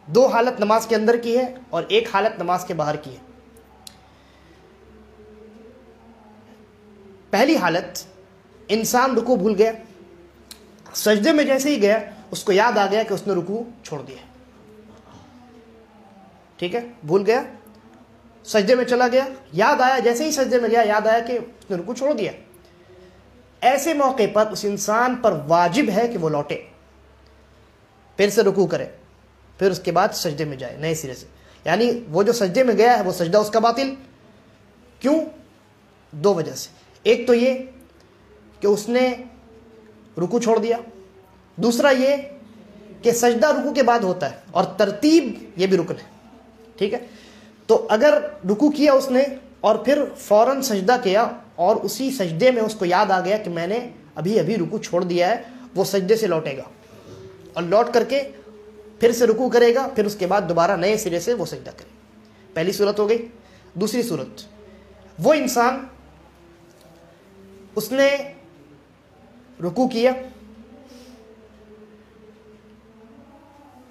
دو حالت نماز کے اندر کی ہے اور ایک حالت نماز کے باہر کی ہے۔ پہلی حالت، انسان رکوع بھول گیا، سجدے میں جیسے ہی گیا اس کو یاد آ گیا کہ اس نے رکوع چھوڑ دیا، ٹھیک ہے، بھول گیا، سجدے میں چلا گیا، یاد آیا، جیسے ہی سجدے میں گیا یاد آیا کہ اس نے رکوع چھوڑ دیا۔ ایسے موقع پر اس انسان پر واجب ہے کہ وہ لوٹے، پھر سے رکوع کرے، پھر اس کے بعد سجدے میں جائے نئے سرے سے، یعنی وہ جو سجدے میں گیا ہے وہ سجدہ اس کا باطل۔ کیوں؟ دو وجہ سے، ایک تو یہ کہ اس نے رکوع چھوڑ دیا، دوسرا یہ کہ سجدہ رکوع کے بعد ہوتا ہے اور ترتیب یہ بھی رکن ہے، ٹھیک ہے۔ تو اگر رکوع کیا اس نے اور پھر فوراً سجدہ کیا اور اسی سجدے میں اس کو یاد آ گیا کہ میں نے ابھی رکوع چھوڑ دیا ہے، وہ سجدے سے لوٹے گا اور لوٹ کر کے پھر سے رکوع کرے گا، پھر اس کے بعد دوبارہ نئے سرے سے وہ سجدہ کرے۔ پہلی صورت ہو گئی۔ دوسری صورت، وہ انسان اس نے رکوع کیا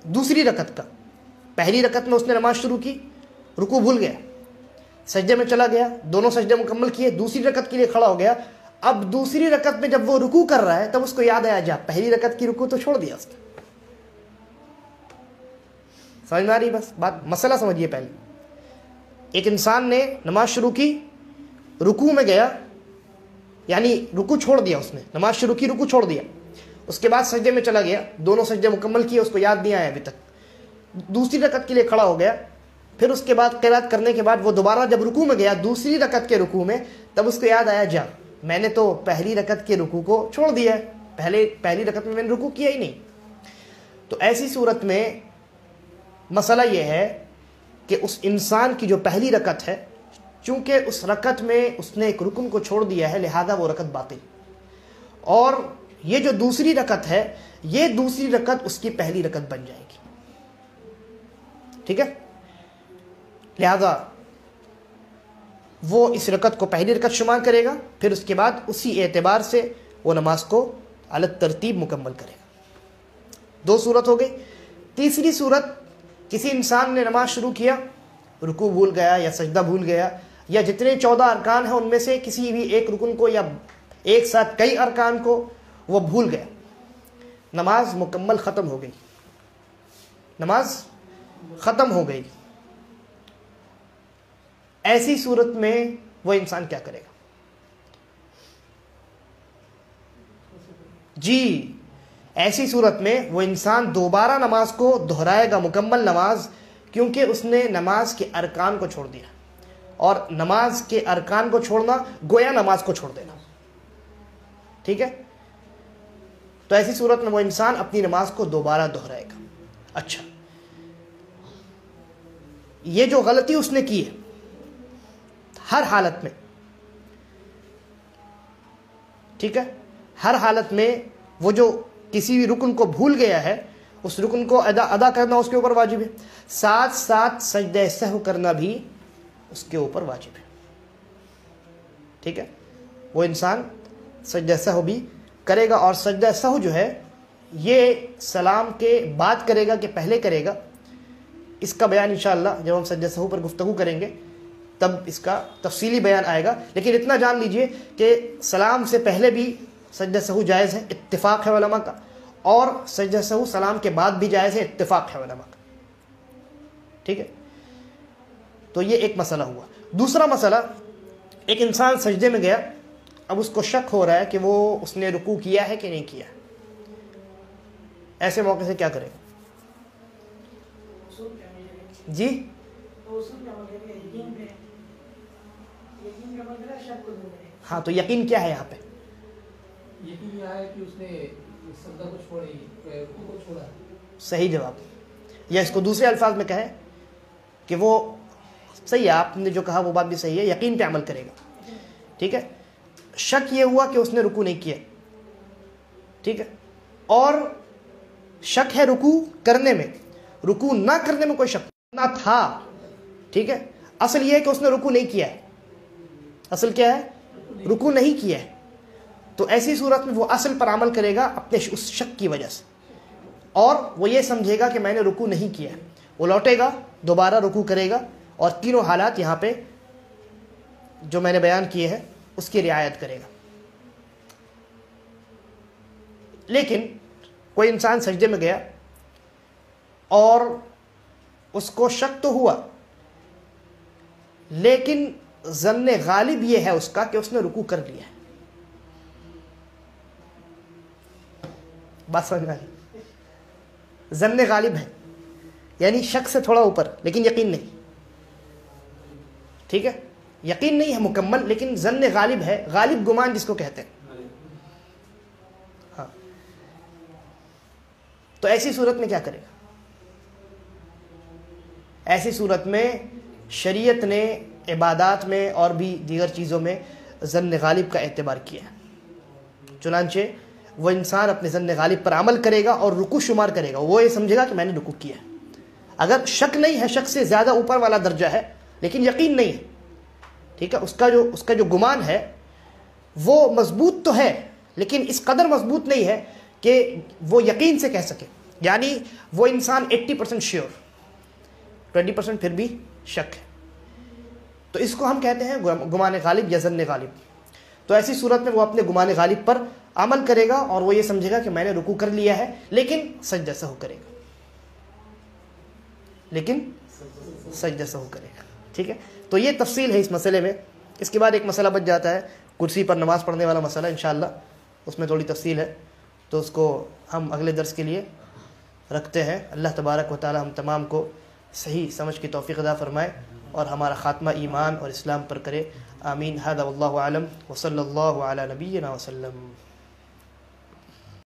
دوسری رکعت کا، پہلی رکعت میں اس نے نماز شروع کی، رکوع بھول گیا، سجدے میں چلا گیا، دونوں سجدے مکمل کیے، دوسری رکعت کے لیے کھڑا ہو گیا۔ اب دوسری رکعت میں جب وہ رکوع کر رہا ہے تب اس کو یاد آیا، جا پہلی رکعت کی رکوع تو چھوڑ دیا اس نے۔ سمجھ میں آ رہی بس بات؟ مسئلہ سمجھیے۔ پہلے ایک انسان نے نماز شروع کی، رکوع میں گیا، یعنی رکوع چھوڑ دیا، اس نے نماز شروع کی، رکوع چھوڑ دیا، اس کے بعد سجدے میں چلا گیا، دونوں سجدے مکمل کیے، اس کو یاد نہیں آیا ابھی تک، دوسری رکعت کے لیے کھڑا ہو گیا، پھر اس کے بعد قرات کرنے کے بعد وہ دوبارہ جب رکوع میں گیا دوسری رکعت کے رکوع میں، تب اس کو یاد آیا، جا میں نے تو پہلی رکعت کے رکوع کو چھوڑ دیا ہے، پہلی رکعت میں نے رکوع کیا ہی نہیں۔ تو ایسی صورت میں مسئلہ یہ ہے کہ اس انسان کی جو پہلی رکعت ہے، چونکہ اس رکعت میں اس نے ایک رکن کو چھوڑ دیا ہے، لہذا وہ رکعت باطل، اور یہ جو دوسری رکعت ہے یہ دوسری رکعت اس کی پہلی رکعت بن جائے گی، ٹھیک ہے۔ لہذا وہ اس رکعت کو پہلی رکعت شمار کرے گا، پھر اس کے بعد اسی اعتبار سے وہ نماز کو علی ترتیب مکمل کرے گا۔ دو صورت ہو گئی۔ تیسری صورت، کسی انسان نے نماز شروع کیا، رکوع بھول گیا یا سجدہ بھول گیا، یا جتنے 14 ارکان ہیں ان میں سے کسی بھی ایک رکن کو یا ایک ساتھ کئی ارکان کو وہ بھول گیا، نماز مکمل ختم ہو گئی، نماز ختم ہو گئی۔ ایسی صورت میں وہ انسان کیا کرے گا؟ جی، ایسی صورت میں وہ انسان دوبارہ نماز کو دہرائے گا، مکمل نماز، کیونکہ اس نے نماز کے ارکان کو چھوڑ دیا، اور نماز کے ارکان کو چھوڑنا گویا نماز کو چھوڑ دینا، ٹھیک ہے۔ تو ایسی صورت میں وہ انسان اپنی نماز کو دوبارہ دہرائے گا۔ اچھا، یہ جو غلطی اس نے کی ہے، ہر حالت میں، ٹھیک ہے، ہر حالت میں وہ جو کسی بھی رکن کو بھول گیا ہے اس رکن کو ادا کرنا اس کے اوپر واجب ہے، ساتھ ساتھ سجدہ سہو کرنا بھی اس کے اوپر واجب ہے، ٹھیک ہے۔ وہ انسان سجدہ سہو بھی کرے گا، اور سجدہ سہو جو ہے یہ سلام کے بعد کرے گا کہ پہلے کرے گا، اس کا بیان انشاءاللہ جب ہم سجدہ سہو پر گفتگو کریں گے تب اس کا تفصیلی بیان آئے گا، لیکن اتنا جان لیجئے کہ سلام سے پہلے بھی سجدہ سہو جائز ہے، اتفاق ہے علماء کا، اور سجدہ سہو سلام کے بعد بھی جائز ہے، اتفاق ہے علماء کا، ٹھیک ہے۔ تو یہ ایک مسئلہ ہوا۔ دوسرا مسئلہ، ایک انسان سجدے میں گیا، اب اس کو شک ہو رہا ہے کہ وہ اس نے رکوع کیا ہے کہ نہیں کیا، ایسے موقع سے کیا کرے گا؟ جی ہاں، تو یقین کیا ہے یہاں پہ؟ یقین یہ ہے کہ اس نے سجدہ کو چھوڑا۔ صحیح جواب، یا اس کو دوسرے الفاظ میں کہیں کہ وہ صحیح ہے، آپ نے جو کہا وہ بات بھی صحیح ہے، یقین پہ عمل کرے گا، ٹھیک ہے۔ شک یہ ہوا کہ اس نے رکوع نہیں کیا، ٹھیک ہے، اور شک ہے رکوع کرنے میں، رکوع نہ کرنے میں کوئی شک نہ تھا، ٹھیک ہے۔ اصل یہ ہے کہ اس نے رکوع نہیں کیا ہے، اصل کیا ہے؟ رکوع نہیں کیا ہے، تو ایسی صورت میں وہ اصل پر عمل کرے گا اپنے اس شک کی وجہ سے، اور وہ یہ سمجھے گا کہ میں نے رکوع نہیں کیا ہے، وہ لوٹے گا، دوبارہ رکوع کرے گا، اور تینوں حالات یہاں پہ جو میں نے بیان کیے ہیں اس کی رعایت کرے گا۔ لیکن کوئی انسان سجدے میں گیا اور اس کو شک تو ہوا، لیکن ظن غالب یہ ہے اس کا کہ اس نے رکوع کر لیا ہے، بات سمجھ میں آئی؟ ظن غالب ہے یعنی شک سے تھوڑا اوپر لیکن یقین نہیں، ٹھیک ہے، یقین نہیں ہے مکمل لیکن ظن غالب ہے، غالب گمان جس کو کہتے ہیں، ہاں، تو ایسی صورت میں کیا کرے گا؟ ایسی صورت میں شریعت نے عبادات میں اور بھی دیگر چیزوں میں ظن غالب کا اعتبار کیا ہے، چنانچہ وہ انسان اپنے ظن غالب پر عمل کرے گا اور رکوع شمار کرے گا، وہ یہ سمجھے گا کہ میں نے رکوع کیا ہے، اگر شک نہیں ہے، شک سے زیادہ اوپر والا درجہ ہے لیکن یقین نہیں ہے، ٹھیک ہے، اس کا جو گمان ہے وہ مضبوط تو ہے لیکن اس قدر مضبوط نہیں ہے کہ وہ یقین سے کہہ سکے، یعنی وہ انسان 80% شیور، 20% پھر بھی شک ہے، تو اس کو ہم کہتے ہیں گمان غالب یا ظن غالب۔ تو ایسی صورت میں وہ اپنے گمان غالب پر عمل کرے گا اور وہ یہ سمجھے گا کہ میں نے رکوع کر لیا ہے، لیکن سجدہ سہو کرے گا، ٹھیک ہے۔ تو یہ تفصیل ہے اس مسئلے میں۔ اس کے بعد ایک مسئلہ بچ جاتا ہے کرسی پر نماز پڑھنے والا مسئلہ، انشاءاللہ اس میں تھوڑی تفصیل ہے، تو اس کو ہم اگلے درس کے لیے رکھتے ہیں۔ اللہ تبارک و تعالی ہم تمام کو صحیح سمجھ کی توفیق عطا فرمائے اور ہمارا خاتمہ ایمان اور اسلام پر کرے، آمین۔ ھذا واللہ اعلم وصلی اللہ علی نبینا وسلم۔